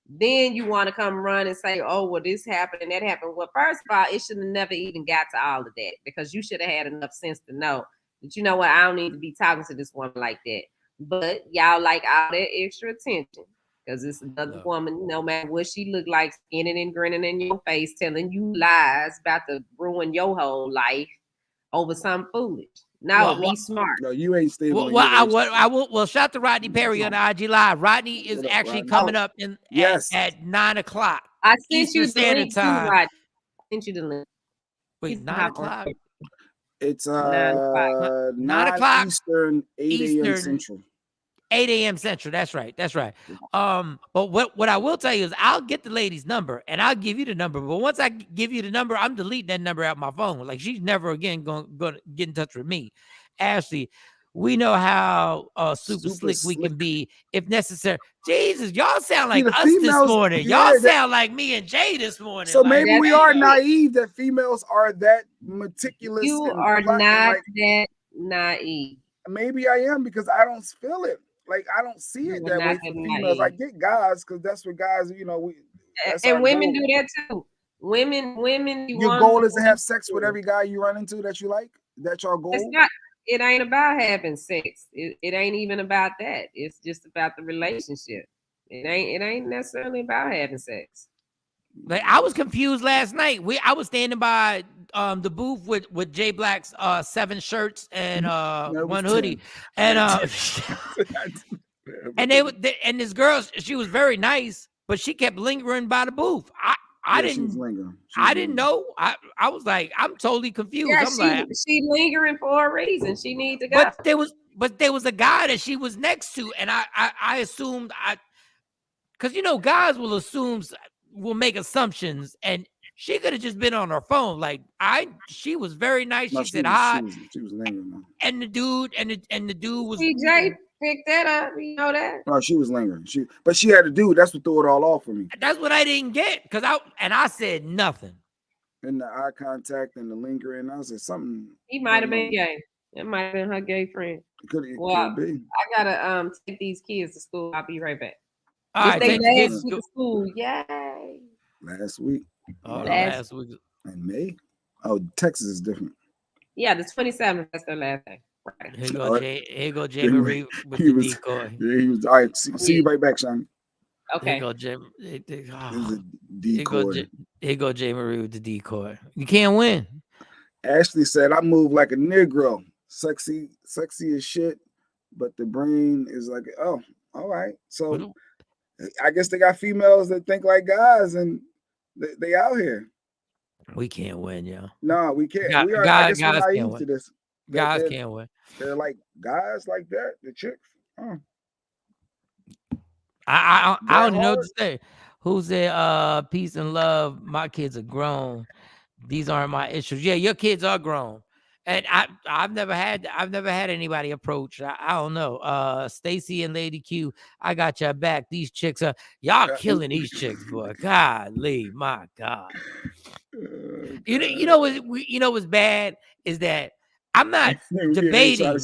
Then you want to come run and say, oh, well, this happened and that happened. Well, first of all, it should have never even got to all of that, because you should have had enough sense to know that, you know what, I don't need to be talking to this woman like that. But y'all like all that extra attention, because it's another woman, no matter what she look like, skinning and grinning in your face, telling you lies about to ruin your whole life over something foolish. No, be smart.
No, you ain't stable.
Well, shout to Rodney Perry on the IG Live. Rodney is actually coming up at 9 o'clock.
I sent you the link too, Rodney. I sent you the link.
Wait, 9 o'clock?
It's 9 o'clock Eastern, 8 a.m. Central.
8 a.m. Central. That's right. But what I will tell you is I'll get the lady's number and I'll give you the number. But once I give you the number, I'm deleting that number out my phone. Like, she's never again going to get in touch with me. Ashley, we know how super slick we can be if necessary. Jesus, y'all sound like us this morning. Y'all sound like me and Jay this morning.
So maybe we are naive that females are that meticulous.
You are not that naive.
Maybe I am, because I don't feel it. Like, I don't see it that way for females. I get guys, because that's what guys,
and women do that too. Women.
Your goal is to have sex with every guy you run into that you like. That's your goal.
It ain't about having sex. It ain't even about that. It's just about the relationship. It ain't necessarily about having sex.
Like, I was confused last night. I was standing by the booth with Jay Black's 7 shirts and one hoodie. 10. And And and this girl, she was very nice, but she kept lingering by the booth. I
She was
didn't
lingering.
I didn't know. I was like, I'm totally confused.
Yeah,
I'm like,
she lingering for a reason. She needs to go.
but there was a guy that she was next to, and I assumed because guys will make assumptions, and she could have just been on her phone. Like she was very nice.
No,
She said hi,
she was lingering. No.
and the dude was.
CJ picked that up. You know that?
No, she was lingering. But she had a dude. That's what threw it all off for me.
That's what I didn't get because I said nothing.
And the eye contact and the lingering, I said something.
He might have been gay. It might have been her gay friend.
It could be.
I gotta take these kids to school. I'll be right back.
All right, take the kids
to school. Yay!
Last week.
Oh, last week.
In May. Oh, Texas is different.
Yeah, the 27th. That's their last day. Right.
Here go Jay Marie with the decoy.
Yeah, he was. All right, see you right back, Shawn.
Okay.
Here go Jay.
Decoy.
Here go Jay Marie with the decoy. You can't win.
Ashley said, "I move like a Negro, sexy as shit, but the brain is like, oh, all right." So I guess they got females that think like guys, and they out here.
We can't win, yo.
No, we can't.
God,
we are.
God,
I guess we're naive to this.
Guys can't win.
They're like guys like that. The chicks.
I don't know what to say. Who said peace and love? My kids are grown. These aren't my issues. Yeah, your kids are grown. And I've never had anybody approach. I don't know. Stacy and Lady Q, I got your back. These chicks are y'all killing these chicks, boy. Golly, my God. You know what's bad is that I'm not debating.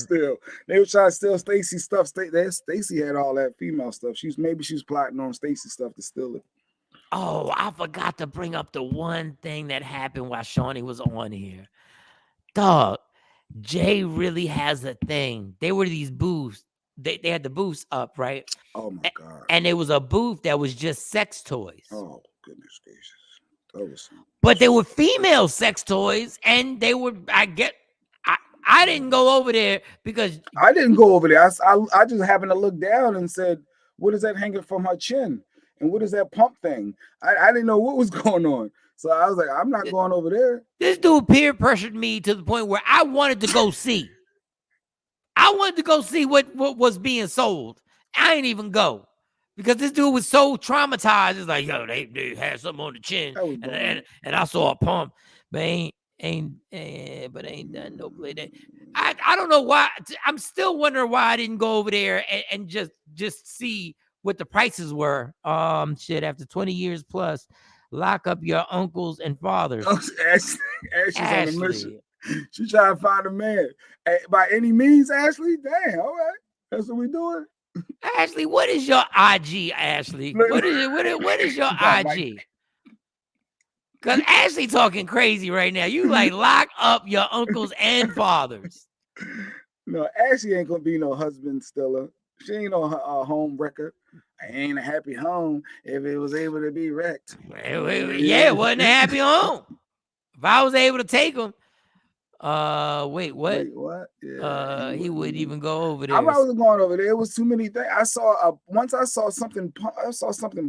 They were trying to steal Stacy stuff. Stacy had all that female stuff. She was plotting on Stacy stuff to steal it.
Oh, I forgot to bring up the one thing that happened while Shawnee was on here. Dog, Jay really has a thing. They were these booths. They had the booths up, right?
Oh my God.
And there was a booth that was just sex toys.
Oh, goodness gracious. That was
but they were female sex toys, and they were, I didn't go over there because
I didn't go over there. I just happened to look down and said, what is that hanging from her chin? And what is that pump thing? I didn't know what was going on. So I was like, I'm not going over there.
This dude peer pressured me to the point where I wanted to go see. I wanted to go see what was being sold. I ain't even go because this dude was so traumatized. It's like, yo, they had something on the chin, and I saw a pump, but ain't done no play that. I don't know why. I'm still wondering why I didn't go over there and just see what the prices were. Shit, after 20 years plus, lock up your uncles and fathers.
Oh, Ashley's on a mission. She trying to find a man. By any means, Ashley? Damn, all right. That's what we doing.
Ashley, what is your IG, Ashley? What is your IG? Because Ashley talking crazy right now. You like lock up your uncles and fathers.
No, Ashley ain't gonna be no husband stiller. She ain't no home wrecker. I ain't a happy home if it was able to be wrecked.
Yeah, it wasn't a happy home. If I was able to take him, wait, what? Yeah, he wouldn't even go over there.
I wasn't going over there. It was too many things. I saw something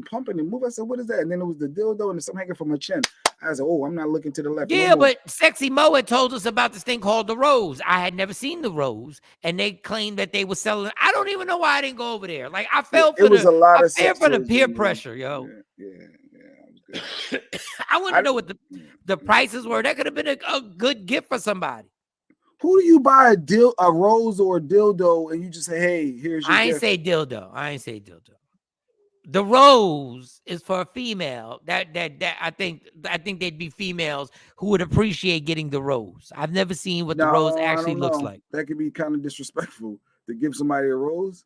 pumping and move. I said, "What is that?" And then it was the dildo and something hanging from her chin. I said, "Oh, I'm not looking to the left."
Yeah, no, but Sexy Mo had told us about this thing called the Rose. I had never seen the Rose, and they claimed that they were selling. I don't even know why I didn't go over there. Like I fell for the peer pressure, yo.
Yeah.
I want to know what the prices were. That could have been a good gift for somebody.
Who do you buy a rose or a dildo and you just say, "Hey, here's your
I ain't say dildo. The rose is for a female. That I think they'd be females who would appreciate getting the rose. I've never seen what the rose actually looks like.
That could be kind of disrespectful to give somebody a rose.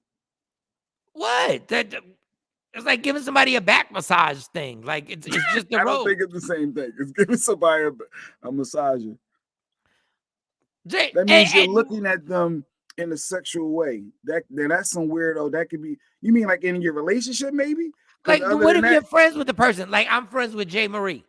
What? It's like giving somebody a back massage thing. Like it's just the rose.
I don't think it's the same thing. It's giving somebody a massager. That means you're looking at them in a sexual way. That's some weirdo. That could be. You mean like in your relationship, maybe?
Like, what if you're friends with the person? Like I'm friends with Jay Marie.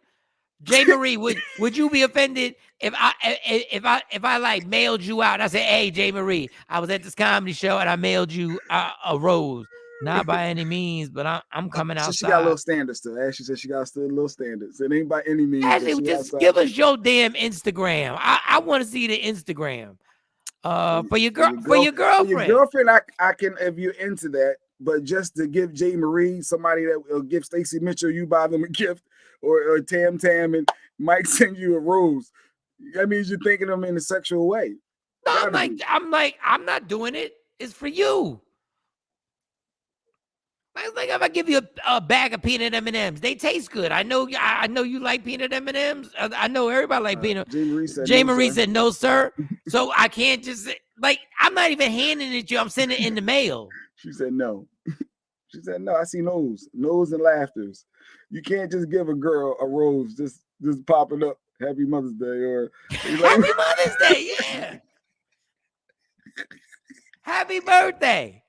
Jay Marie, would you be offended if I like mailed you out and I said, "Hey, Jay Marie, I was at this comedy show and I mailed you a rose." Not by any means, but I'm coming
So she got a
outside.
little standards still. Ashley said she got still a little standards. It ain't by any means. But
Actually,
she
just
outside.
give us your damn Instagram. I want to see the Instagram. For your girlfriend.
For your girlfriend, I can, if you're into that. But just to give Jay Marie, somebody that will give Stacey Mitchell, you buy them a gift, or Tam and Mike send you a rose. That means you're thinking of them in a sexual way.
No, I'm not doing it. It's for you. Like if I give you a bag of peanut M&Ms, they taste good. I know you like peanut M&Ms. I know everybody like peanut. Jay Marie said no, sir. So I can't just I'm not even handing it to you. I'm sending it in the mail.
She said no. She said no. I see nose and laughters. You can't just give a girl a rose just popping up. Happy Mother's Day or
Happy Mother's Day, yeah. Happy birthday.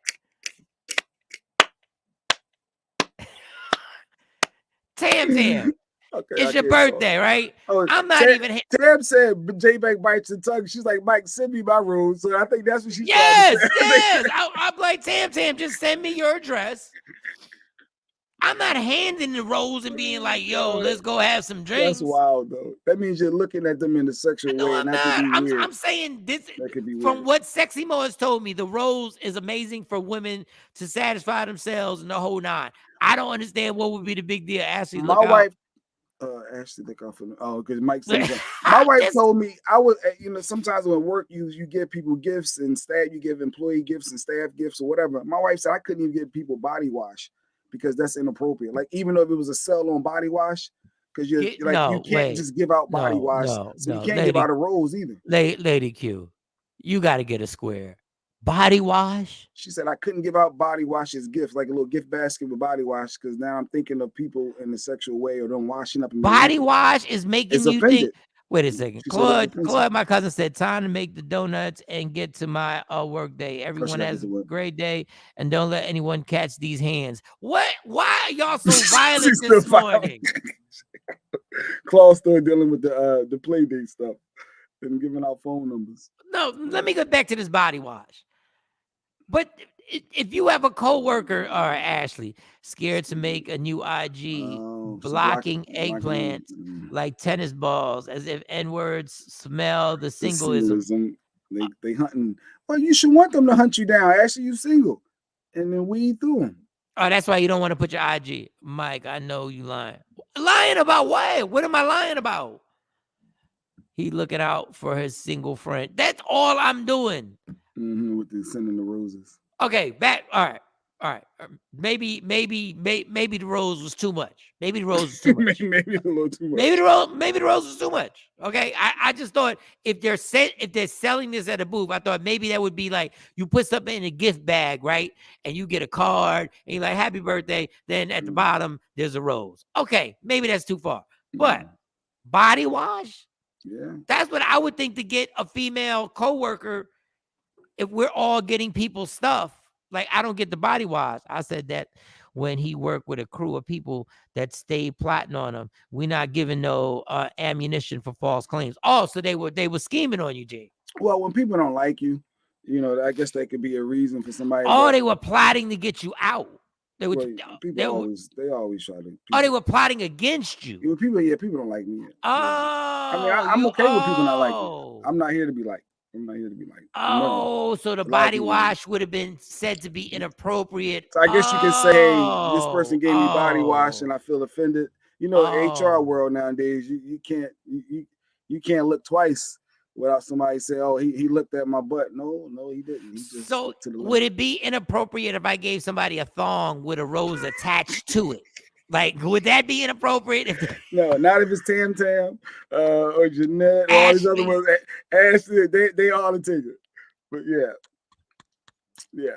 Tam. Okay, it's your birthday, right? I'm not even.
Tam said J-Bag bites the tongue. She's like, Mike, send me my rose. So I think that's what she's
Yes. I'm like, Tam, just send me your address. I'm not handing the rose and being like, yo, let's go have some drinks.
That's wild, though. That means you're looking at them in a sexual way.
I'm not. I'm saying this from what Sexy Mo has told me, the rose is amazing for women to satisfy themselves and the whole nine. I don't understand what would be the big deal. Ashley,
my wife, Ashley, look out for me. Oh, because Mike said my wife told me I was, sometimes when work you give people gifts and staff, you give employee gifts and staff gifts or whatever. My wife said I couldn't even give people body wash because that's inappropriate. Like even though if it was a sell on body wash, because you can't just give out body wash, so you can't give out a rose either.
Lady Q, you got to get a square. Body wash?
She said I couldn't give out body wash as gifts, like a little gift basket with body wash, because now I'm thinking of people in a sexual way or them washing up.
Body wash is making you think. Wait a second. Claude, my cousin said, time to make the donuts and get to my work day. Everyone has a great day and don't let anyone catch these hands. What? Why are y'all so violent this morning?
Claude's still dealing with the play date stuff and giving out phone numbers.
No, let me get back to this body wash. But if you have a coworker or Ashley scared to make a new IG, blocking eggplants like tennis balls, as if N-words smell the singleism.
They hunting. Well, you should want them to hunt you down. Ashley, you single, and then weed through them.
Oh, that's why you don't want to put your IG. Mike, I know you lying. Lying about what? What am I lying about? He looking out for his single friend. That's all I'm doing.
With the sending the roses.
Okay, back. All right. Maybe the rose was too much. Maybe the rose was too much.
maybe a little too much.
Maybe the rose was too much. Okay, I just thought if they're selling this at a booth, I thought maybe that would be like you put something in a gift bag, right? And you get a card and you're like, happy birthday. Then at the bottom there's a rose. Okay, maybe that's too far. But body wash.
Yeah,
that's what I would think to get a female coworker. If we're all getting people stuff, like I don't get the body wash. I said that when he worked with a crew of people that stayed plotting on him. We're not giving no ammunition for false claims. Oh, so they were scheming on you, Jay.
Well, when people don't like you, I guess that could be a reason for somebody.
Oh, they were plotting to get you out. They
always try to.
They were plotting against you.
People don't like me. I'm okay with people not liking me. I'm not here to be liked.
Oh, so the body wash would have been said to be inappropriate.
So I guess you can say, hey, this person gave me body wash and I feel offended. HR world nowadays, you can't look twice without somebody say, oh, he looked at my butt. No, he didn't. He just
so would it be inappropriate if I gave somebody a thong with a rose attached to it? Like, would that be inappropriate?
No, not if it's Tam or Jeanette or all these other ones. Ashley, they all take it. But yeah.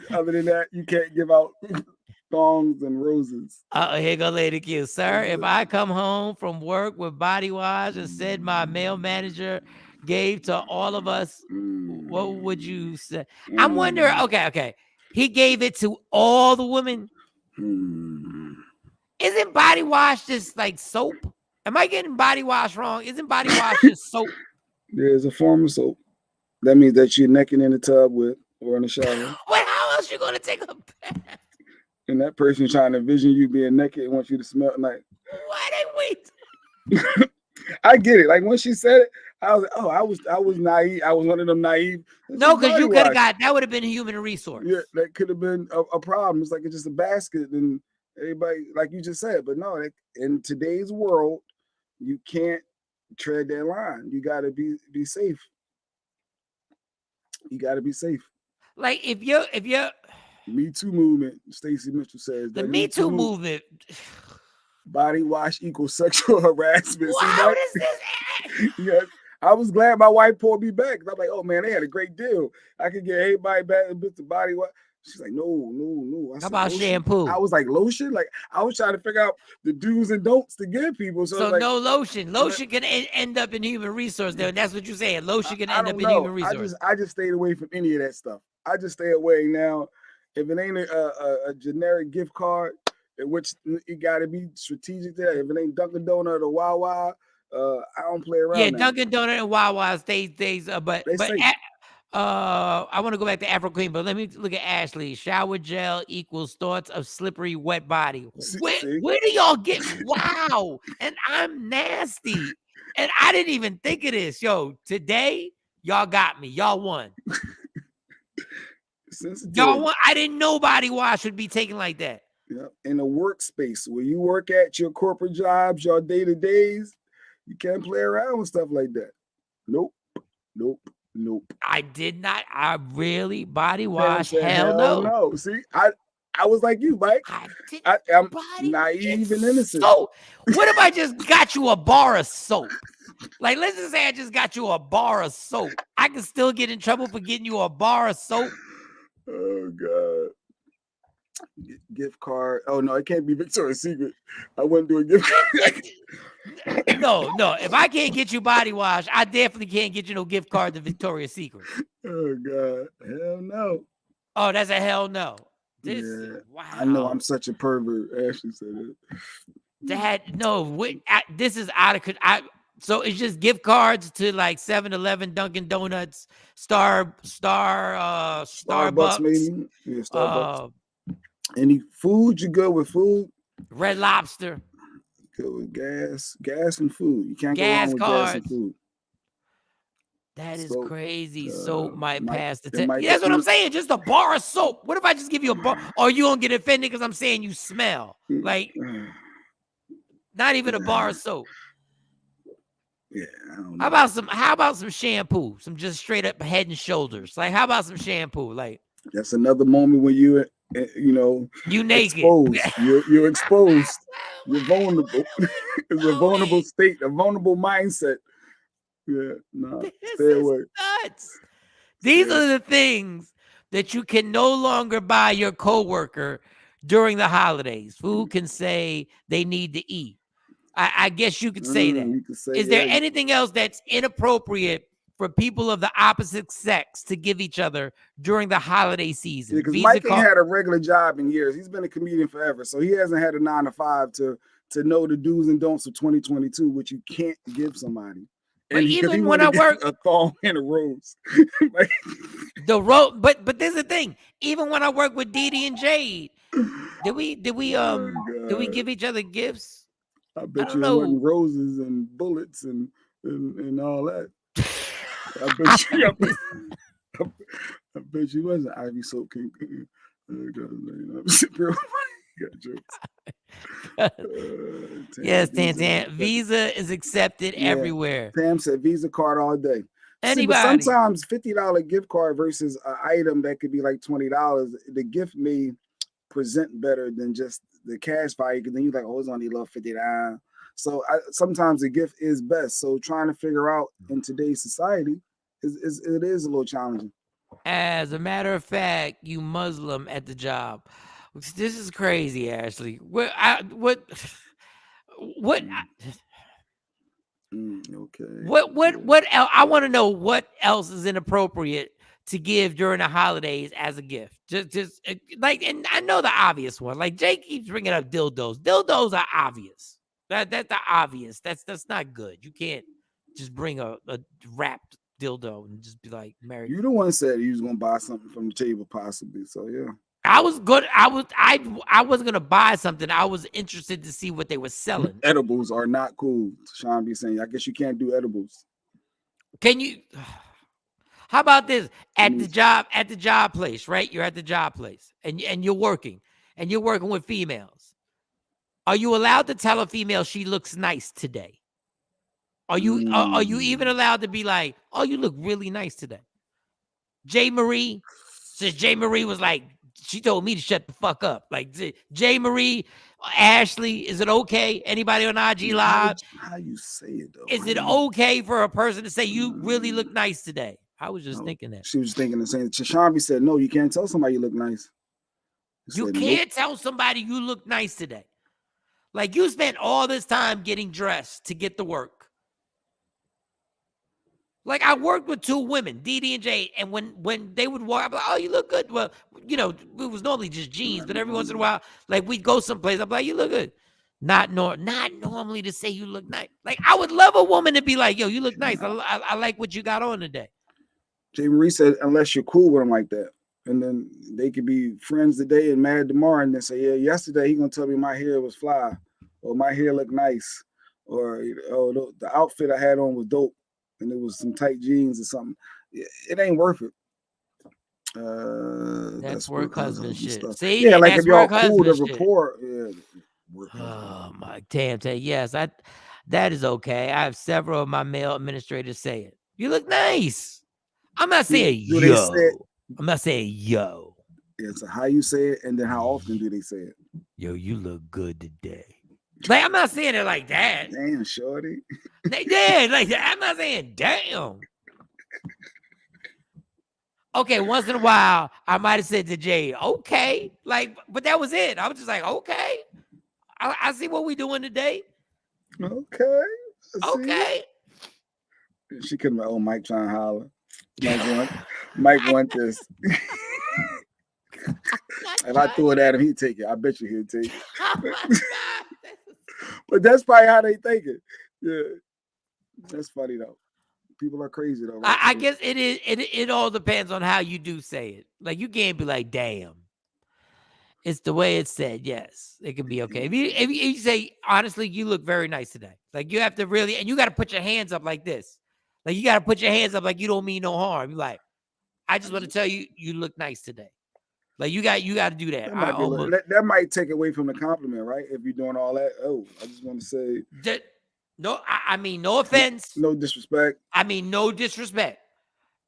Other than that, you can't give out thongs and roses.
Here go Lady Q. Sir, if I come home from work with body wash and said my male manager gave to all of us, what would you say? I'm wondering, okay. He gave it to all the women. Isn't body wash just like soap? Am I getting body wash wrong? Isn't body wash just soap?
There's a form of soap. That means that you're naked in the tub with or in the shower.
What? How else you gonna take a bath?
and that person trying to vision you being naked and want you to smell like.
Why did we?
I get it. Like when she said it, I was like, oh, I was naive. I was one of them naive.
No, because you could have got that would have been a human resource.
Yeah, that could have been a problem. It's like it's just a basket, and everybody, like you just said. But no, in today's world, you can't tread that line. You got to be safe. You got to be safe.
Like if you're
Me Too movement, Stacey Mitchell says
the Me Too movement.
Body wash equals sexual harassment.
What is this?
Yeah, I was glad my wife pulled me back. I'm like, oh man, they had a great deal. I could get everybody back with the body wash. She's like, no.
How about shampoo?
I was like, lotion? Like, I was trying to figure out the do's and don'ts to give people. So like,
no lotion. Lotion can end up in human resource there. And that's what you're saying. Lotion can end up in human resource.
I just stayed away from any of that stuff. I just stay away now. If it ain't a generic gift card, in which it got to be strategic there. If it ain't Dunkin' Donut or Wawa, I don't play around.
Yeah, now. Dunkin' Donut and Wawa stays. But I want to go back to Afro Queen, but let me look at Ashley. Shower gel equals thoughts of slippery, wet body. Where do y'all get? Wow, and I'm nasty, and I didn't even think of this. Yo, today y'all got me. Y'all won. Y'all won. I didn't know body wash would be taken like that.
Yeah, in a workspace where you work at your corporate jobs, your day-to-days, you can't play around with stuff like that. Nope.
I did not. I really body wash. Hell no.
See, I was like you, Mike. I'm naive and innocent.
So, what if I just got you a bar of soap? Like, let's just say I just got you a bar of soap. I can still get in trouble for getting you a bar of soap.
Oh God. Gift card. Oh no, it can't be Victoria's Secret. I wouldn't do a gift card.
No. If I can't get you body wash, I definitely can't get you no gift card to Victoria's Secret.
Oh God, hell no.
Oh, that's a hell no.
Wow. I know I'm such a pervert. Ashley said it.
This is out of control. So it's just gift cards to like 7-Eleven, Dunkin' Donuts, Starbucks,
maybe. Yeah, Starbucks. Any food? You go with food?
Red Lobster.
Go with gas and food. You can't
gas
go wrong with
cards.
Gas and food.
That is crazy. Soap might pass the test. That's what I'm saying. Just a bar of soap. What if I just give you a bar? Or you gonna get offended because I'm saying you smell? Like, not even a bar of soap.
Yeah, I don't know.
How about some shampoo? Some just straight up Head and Shoulders. Like, how about some shampoo? Like,
that's another moment when you
naked.
Exposed. You're exposed. You're vulnerable. It's a vulnerable state, a vulnerable mindset. Yeah, no, stay away.
Nuts. These are the things that you can no longer buy your coworker during the holidays. Who can say they need to eat? I guess you could say that. Is there anything else that's inappropriate for people of the opposite sex to give each other during the holiday season?
Because Mike ain't had a regular job in years. He's been a comedian forever, so he hasn't had a 9 to 5 to know the do's and don'ts of 2022, which you can't give somebody.
But even when I work
a thong and a rose,
but there's the thing. Even when I work with Dee and Jade, did we give each other gifts?
I bet you it wasn't roses and bullets and all that. I bet you wasn't Ivy Soap King.
Yes, Tan. Visa is accepted everywhere.
Pam said Visa card all day. Anybody. Sometimes $50 gift card versus an item that could be like $20. The gift may present better than just the cash value, because then you're like, oh, it's only $50. So sometimes the gift is best. So trying to figure out in today's society it is a little challenging.
As a matter of fact, you Muslim at the job. This is crazy, Ashley. Okay. What else? I want to know what else is inappropriate to give during the holidays as a gift. Just like, and I know the obvious one. Like Jay keeps bringing up dildos. Dildos are obvious. That's the obvious. That's not good. You can't just bring a wrapped dildo and just be like, married.
You the one said you was gonna buy something from the table, possibly. So yeah.
I was good. I wasn't gonna buy something. I was interested to see what they were selling.
Edibles are not cool. Sean be saying, I guess you can't do edibles.
Can you? How about this? At the job place, right? You're at the job place, and you're working with females. Are you allowed to tell a female she looks nice today? Are you even allowed to be like, oh, you look really nice today? J. Marie, since J. Marie was like, she told me to shut the fuck up. Like J. Marie, Ashley, is it okay? Anybody on IG Live?
How you say it though?
Is it okay for a person to say you really look nice today? I was just thinking that.
She was thinking the same. Shambi said, no, you can't tell somebody you look nice.
You can't tell somebody you look nice today. Like you spent all this time getting dressed to get to work. Like I worked with two women, Dee Dee and Jay, and when they would walk, I'm like, oh, you look good. Well, you know, it was normally just jeans, but every once in a while, like we'd go someplace, I'm like, you look good. Not normally to say you look nice. Like I would love a woman to be like, yo, you look nice. I like what you got on today.
Jay Marie said, unless you're cool with them like that. And then they could be friends today and mad tomorrow and then say, yeah, yesterday he gonna tell me my hair was fly or my hair looked nice or oh, the outfit I had on was dope and it was some tight jeans or something. It ain't worth it.
That's work husband shit.
Stuff.
See,
yeah, like if y'all cool to rapport,
oh my damn! Yes, that is okay. I have several of my male administrators say it. You look nice. I'm not saying yo. I'm not saying yo.
Yeah, so how you say it, and then how often do they say it?
Yo, you look good today. Like I'm not saying it like that.
Damn, shorty.
Yeah, like I'm not saying damn. Okay, once in a while, I might have said to Jay, okay. Like, but that was it. I was just like, okay. I see what we doing today.
Okay.
Okay.
She couldn't have, Mike trying to holler. Mike want this. If I threw it at him, he'd take it. I bet you he'd take it.
Oh my God.
But that's probably how they think it. Yeah. That's funny though. People are crazy though. Right?
I guess it is. It all depends on how you do say it. Like you can't be like, damn. It's the way it's said. Yes, it can be okay. If you say, honestly, you look very nice today. Like you have to really, and you got to put your hands up like this. Like you got to put your hands up like you don't mean no harm. You're like, I just want to tell you, you look nice today. Like you got to do that.
That might take away from the compliment, right? If you're doing all that. Oh, I just want to say
that. No, I mean, no offense.
No disrespect.
I mean, no disrespect.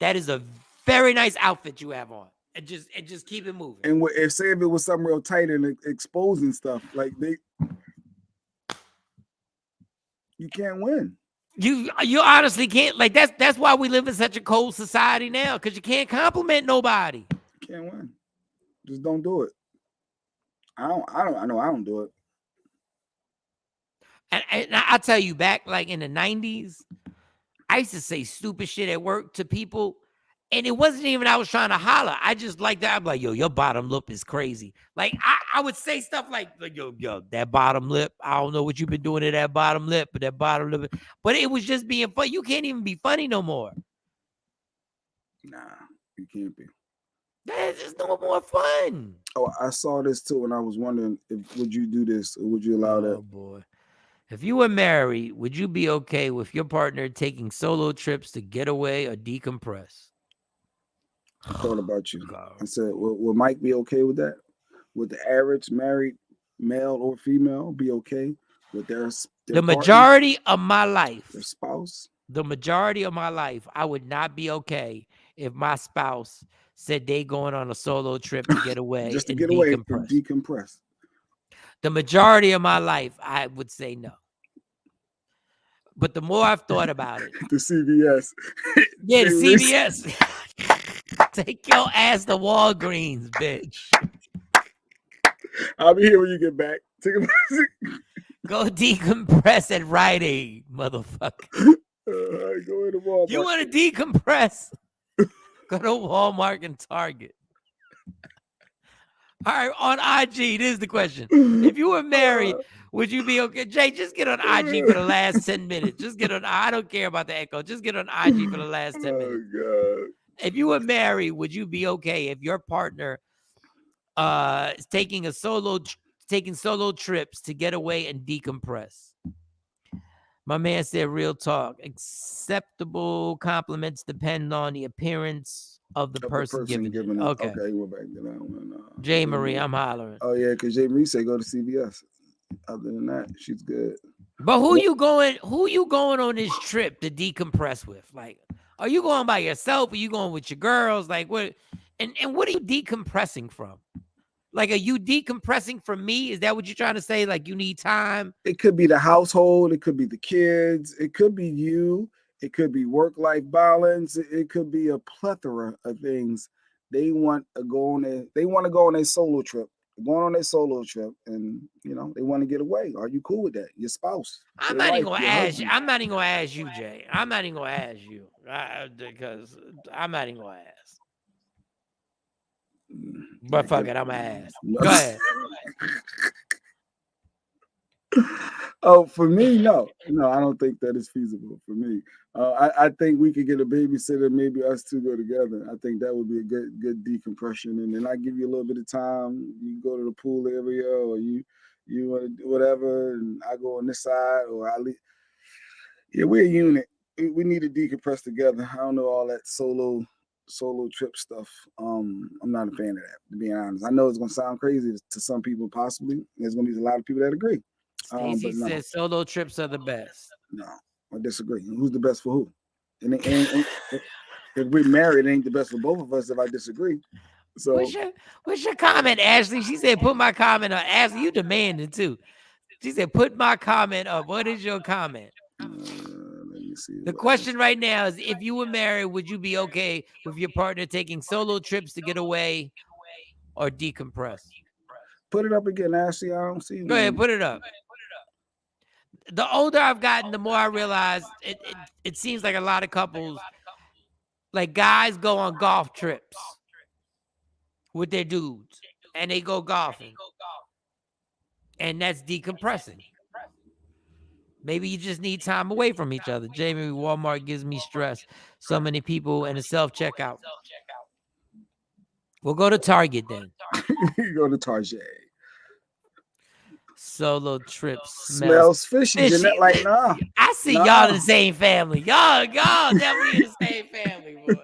That is a very nice outfit you have on. And just keep it moving.
And if say if it was something real tight and exposing stuff, like you can't win.
You honestly can't. Like that's why we live in such a cold society now, because you can't compliment nobody.
You can't win. Just don't do it. I don't do it.
And I'll tell you, back like in the 90s, I used to say stupid shit at work to people. And it wasn't even I was trying to holler. I just like that. I'm like, yo, your bottom lip is crazy. Like I would say stuff like yo, that bottom lip. I don't know what you've been doing to that bottom lip, but that bottom lip. But it was just being funny. You can't even be funny no more.
Nah, you can't be.
That's just no more fun.
Oh, I saw this too, and I was wondering would you do this or would you allow that?
Oh boy. If you were married, would you be okay with your partner taking solo trips to get away or decompress?
I thought about you. I said, will Mike be okay with that? Would the average married male or female be okay with their
the majority partner, of my life,
their spouse?
The majority of my life, I would not be okay if my spouse said they going on a solo trip to get away
just to
and
get away and decompress.
The majority of my life, I would say no. But the more I've thought about it,
the CVS,
yeah, the CVS. Take your ass to Walgreens, bitch.
I'll be here when you get back.
Go decompress at Rite Aid, motherfucker.
Go into Walmart.
You want to decompress? Go to Walmart and Target. All right, on IG, this is the question. If you were married, would you be okay? Jay, just get on IG for the last 10 minutes. Just get on. I don't care about the echo. Just get on IG for the last 10 minutes.
Oh, God.
If you were married, would you be okay if your partner taking solo trips to get away and decompress. My man said, real talk. Acceptable compliments depend on the appearance of the person giving it. Okay.
Okay, we're back to that one.
J. Marie, I'm hollering.
Oh yeah, because J. Marie said go to CVS. Other than that, she's good.
But who you going on this trip to decompress with? Like, are you going by yourself? Are you going with your girls? Like, what? And what are you decompressing from? Like, are you decompressing from me? Is that what you're trying to say? Like, you need time?
It could be the household. It could be the kids. It could be you. It could be work-life balance. It could be a plethora of things. They want to go on a solo trip. Going on a solo trip, and they want to get away. Are you cool with that? Your spouse.
I'm not even gonna ask you. I'm not even gonna ask you, Jay. I'm not even gonna ask you because I'm not even gonna ask. But fuck it, I'm gonna ask. Go ahead.
Oh, for me, no, I don't think that is feasible for me. I think we could get a babysitter, maybe us two go together. I think that would be a good decompression, and then I give you a little bit of time. You go to the pool area, or you want to do whatever, and I go on this side, or I leave. Yeah, we're a unit. We need to decompress together. I don't know all that solo trip stuff. I'm not a fan of that, to be honest. I know it's gonna sound crazy to some people, possibly. There's gonna be a lot of people that agree.
Stacey says solo trips are the best.
No, I disagree. Who's the best for who? And if we're married, it ain't the best for both of us if I disagree. So
what's your comment, Ashley? She said, put my comment up. Ashley, you demanding too. She said, put my comment up. What is your comment?
Let me see.
The question right now is, if you were married, would you be okay with your partner taking solo trips to get away or decompress?
Put it up again, Ashley. I don't see.
Go ahead, put it up. The older I've gotten, the more I realize it seems like a lot of couples, like guys go on golf trips with their dudes and they go golfing. And that's decompressing. Maybe you just need time away from each other. Jamie, Walmart gives me stress. So many people in a self-checkout. We'll go to Target then.
You go to Target.
Solo trips
smells fishy. Jeanette, like, nah.
I see y'all in the same family. Y'all definitely in the same family, boy.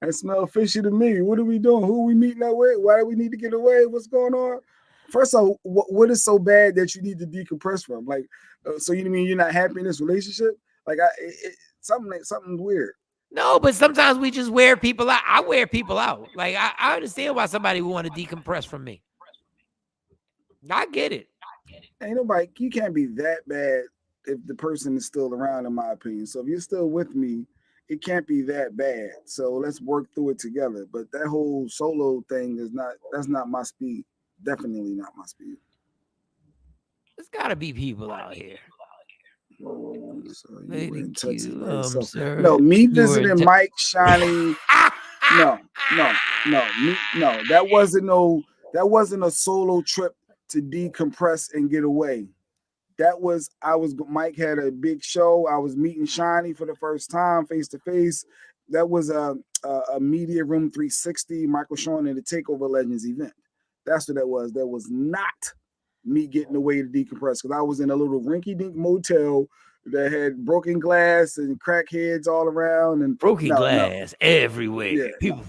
That smells fishy to me. What are we doing? Who are we meeting up with? Why do we need to get away? What's going on? First of all, what is so bad that you need to decompress from? Like, so you mean you're not happy in this relationship? Like, something weird.
No, but sometimes we just wear people out. I wear people out. Like, I understand why somebody would want to decompress from me. I get it.
Ain't nobody, you can't be that bad if the person is still around, in my opinion. So if you're still with me, it can't be that bad. So let's work through it together. But that whole solo thing that's not my speed. Definitely not my speed.
There's gotta be people out here.
So
Lady
you in
Q,
Texas,
sir,
no, me visiting Mike, Shawnee. No. That wasn't a solo trip to decompress and get away. Mike had a big show. I was meeting Shawnee for the first time, face to face. That was a Media Room 360, Michael Shawn and the TakeOver Legends event. That's what that was. That was not me getting away to decompress, because I was in a little rinky-dink motel that had broken glass and crackheads all around and
broken glass everywhere.
Yeah,
people.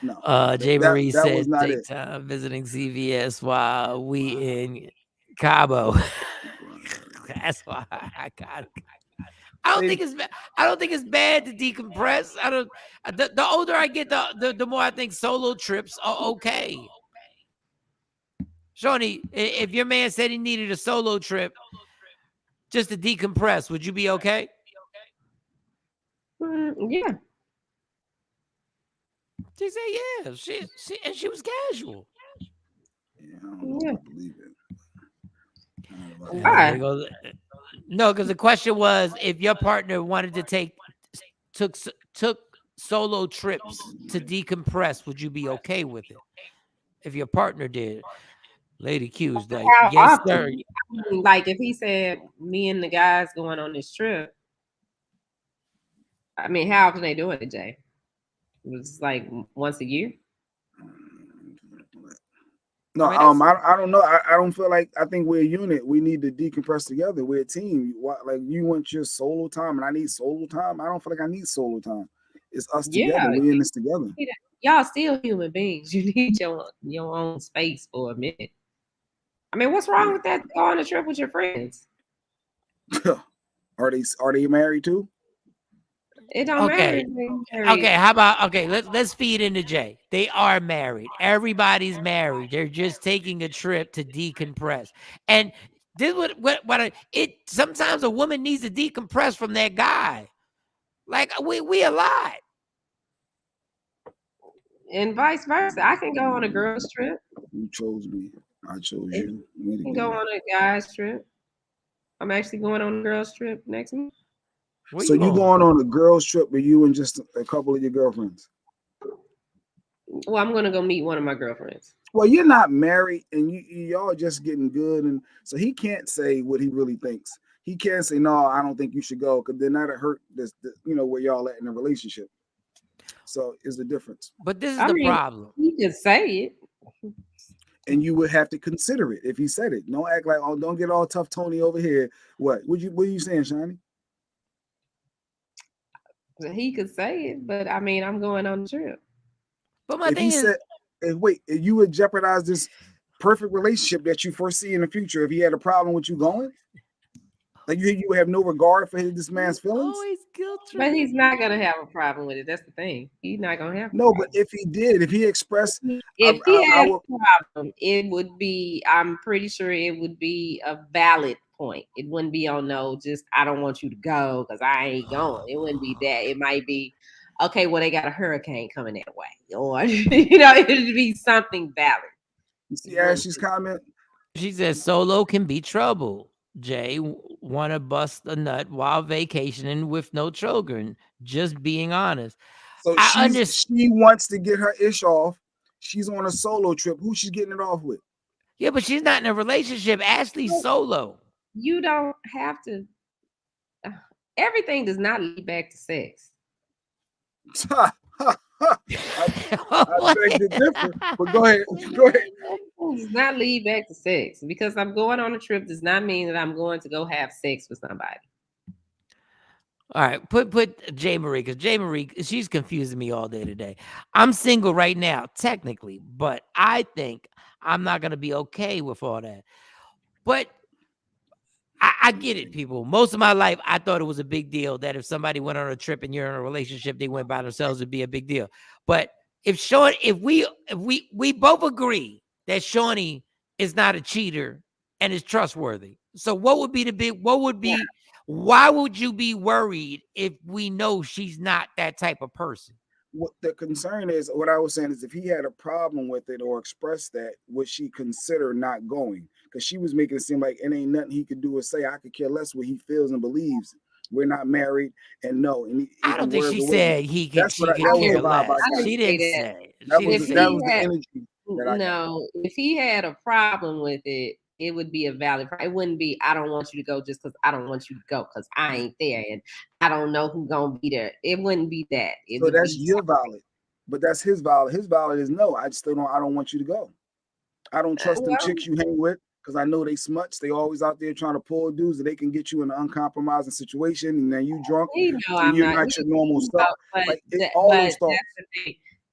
No.
Jay Marie said,
take
it. Time visiting CVS while we in Cabo. That's why I got it. I don't think it's bad to decompress. The older I get, the more I think solo trips are okay. Shawnee, if your man said he needed a solo trip just to decompress, would you be okay?
Yeah.
She said, yeah. She was casual.
Yeah, I don't know if I believe it.
Why?
No, because the question was, if your partner wanted to took solo trips to decompress, would you be okay with it? If your partner did. Lady Q's like, yes, sir.
I mean, like, if he said, me and the guys going on this trip, I mean, how often they doing it, Jay? It was like once a year.
No,
I mean,
I don't know. I don't feel like I think we're a unit. We need to decompress together. We're a team. Like you want your solo time, and I need solo time. I don't feel like I need solo time. It's us together.
Yeah,
We in this together.
y'all still human beings. You need your own space for a minute. I mean, what's wrong with that? Go on a trip with your friends.
Are they married too?
It don't matter.
Okay, how about let's feed into Jay. They are married. Everybody's married. They're just taking a trip to decompress. And this it sometimes a woman needs to decompress from that guy. Like we a lot.
And vice versa. I can go on a girl's trip.
You chose me. I chose you.
I can go on a guy's trip. I'm actually going on a girl's trip next month.
So you going on a girl's trip with you and just a couple of your girlfriends?
Well, I'm gonna go meet one of my girlfriends.
Well, you're not married, and y'all just getting good, and so he can't say what he really thinks. He can't say no. I don't think you should go, because then that'll hurt where y'all at in the relationship. So is the difference.
But this is the problem.
He could say it,
and you would have to consider it if he said it. Don't act like, oh, don't get all tough Tony over here. What are you saying, Shawnee?
He could say it, but I mean, I'm going on the trip.
But my thing is,
wait, you would jeopardize this perfect relationship that you foresee in the future if he had a problem with you going? Like you would have no regard for this man's feelings?
Always guilt.
But he's not gonna have a problem with it. That's the thing. He's not gonna have.
No, but if he did, if he expressed,
if he had a problem, it would be. I'm pretty sure it would be a valid point. It wouldn't be no, just I don't want you to go because I ain't going. It wouldn't be that. It might be, okay, well they got a hurricane coming that way, or it'd be something valid.
You see Ashley's comment?
She says solo can be trouble. Jay want to bust a nut while vacationing with no children. Just being honest.
So she wants to get her ish off. She's on a solo trip. Who she's getting it off with?
Yeah, but she's not in a relationship. Ashley's solo.
You don't have to. Everything does not lead back to sex.
I beg to differ, but go ahead. Go ahead.
It does not lead back to sex. Because I'm going on a trip does not mean that I'm going to go have sex with somebody.
All right, put J. Marie, because J. Marie, she's confusing me all day today. I'm single right now, technically, but I think I'm not going to be okay with all that. But I get it, people. Most of my life, I thought it was a big deal that if somebody went on a trip and you're in a relationship, they went by themselves, it'd be a big deal. But if we both agree that Shawnee is not a cheater and is trustworthy. So why would you be worried if we know she's not that type of person?
What the concern is, what I was saying is if he had a problem with it or expressed that, would she consider not going? Because she was making it seem like it ain't nothing he could do or say. I could care less what he feels and believes. We're not married, and no. And
I don't think she said he could. She could care less. She didn't say.
That was the energy.
No, if he had a problem with it, it would be a valid. It wouldn't be, I don't want you to go just because I don't want you to go because I ain't there and I don't know who's gonna be there. It wouldn't be that.
So that's your valid, but that's his valid. His valid is no. I don't want you to go. I don't trust them chicks you hang with because I know they smuts. They always out there trying to pull dudes that they can get you in an uncompromising situation, and then you drunk. You're not your normal stuff. Like it's always thoughts.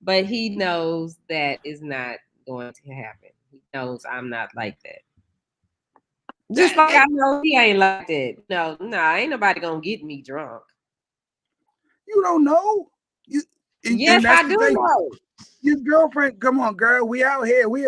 But he knows that is not going to happen. He knows I'm not like that. Just like I know he ain't like that. No, ain't nobody gonna get me drunk.
You don't know.
Yes, I do know.
Your girlfriend, come on, girl. We out here. We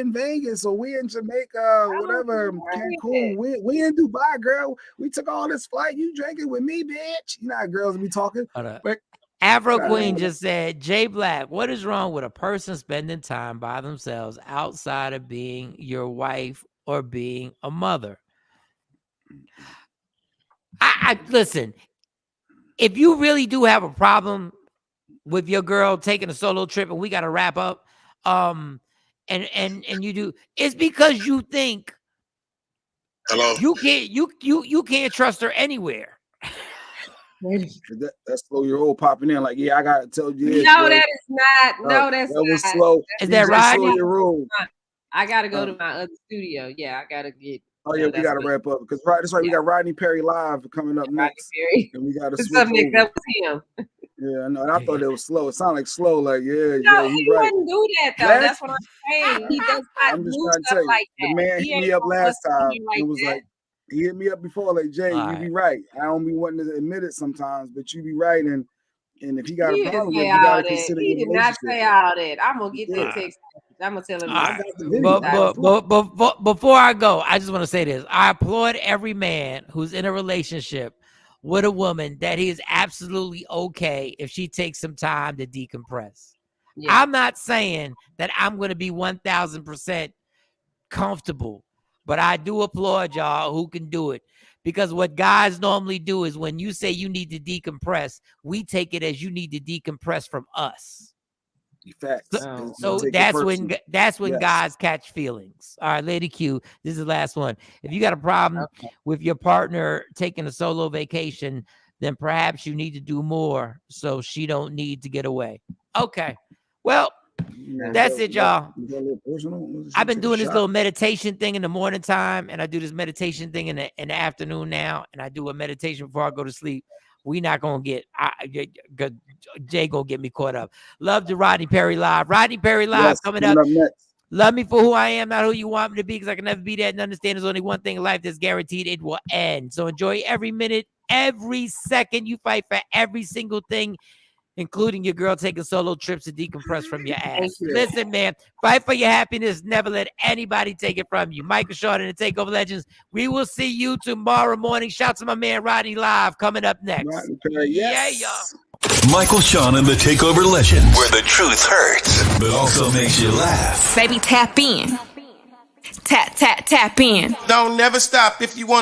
in Vegas or we in Jamaica, whatever, Cancun. We in Dubai, girl. We took all this flight. You drinking with me, bitch. You know how girls be talking. But
Afro Queen just said, Jay Black, what is wrong with a person spending time by themselves outside of being your wife or being a mother? I listen, if you really do have a problem with your girl taking a solo trip and we got to wrap up, and you do, it's because you think you can't trust her anywhere.
That's slow your old popping in like, yeah, I gotta tell you this.
No, that is not. No, that's
that was slow.
Is that right?
Slow your roll.
I gotta go to my other studio. Yeah, I gotta get.
Oh yeah, we gotta wrap up because that's right. We got Rodney Perry live coming up next, and we gotta switch over.
That was him.
Yeah, I know. And I thought it was slow. It sounded like slow. Like
No,
he
he
right.
wouldn't do that though. That's what I'm saying. He does not
I'm just
do
trying to
stuff
tell you,
like that.
the man
He
hit me
ain't
up
gonna
last
bust
time.
you like
It was
that.
like he hit me up before. Like Jay,
All
you be right. I don't be wanting to admit it sometimes, but you be right. And if he got
He
a
didn't
problem with
say
it, you
all
gotta
that.
consider
He
your
did not
relationship.
say all that. I'm gonna get that
Yeah.
text. I'm gonna tell him.
All
I
right.
got the video.
But before I go, I just want to say this. I applaud every man who's in a relationship with a woman that he is absolutely okay if she takes some time to decompress.
Yeah.
I'm not saying that I'm going to be 1,000% comfortable, but I do applaud y'all who can do it. Because what guys normally do is when you say you need to decompress, we take it as you need to decompress from us.
Facts.
So
Take it
that's
personal.
when
Yes.
guys catch feelings. All right, Lady Q, this is the last one. If you got a problem with your partner taking a solo vacation, then perhaps you need to do more so she don't need to get away. Okay. Well, that's it, y'all. I've been doing this little meditation thing in the morning time, and I do this meditation thing in the afternoon now, and I do a meditation before I go to sleep. We not gonna get Jay gonna get me caught up. Love to Rodney Perry Live. Rodney Perry Live coming up
next.
Love me for who I am, not who you want me to be, because I can never be that. And understand there's only one thing in life that's guaranteed: it will end. So enjoy every minute, every second. You fight for every single thing, including your girl taking solo trips to decompress from your ass. Listen, man, fight for your happiness. Never let anybody take it from you. Michael Shawn and the TakeOver Legends. We will see you tomorrow morning. Shout to my man Rodney Live coming up next.
Yeah,
y'all.
Michael Shawn and the TakeOver Legends, where the truth hurts, but also makes you laugh.
Baby, tap in. Tap in.
Don't never stop if you want to.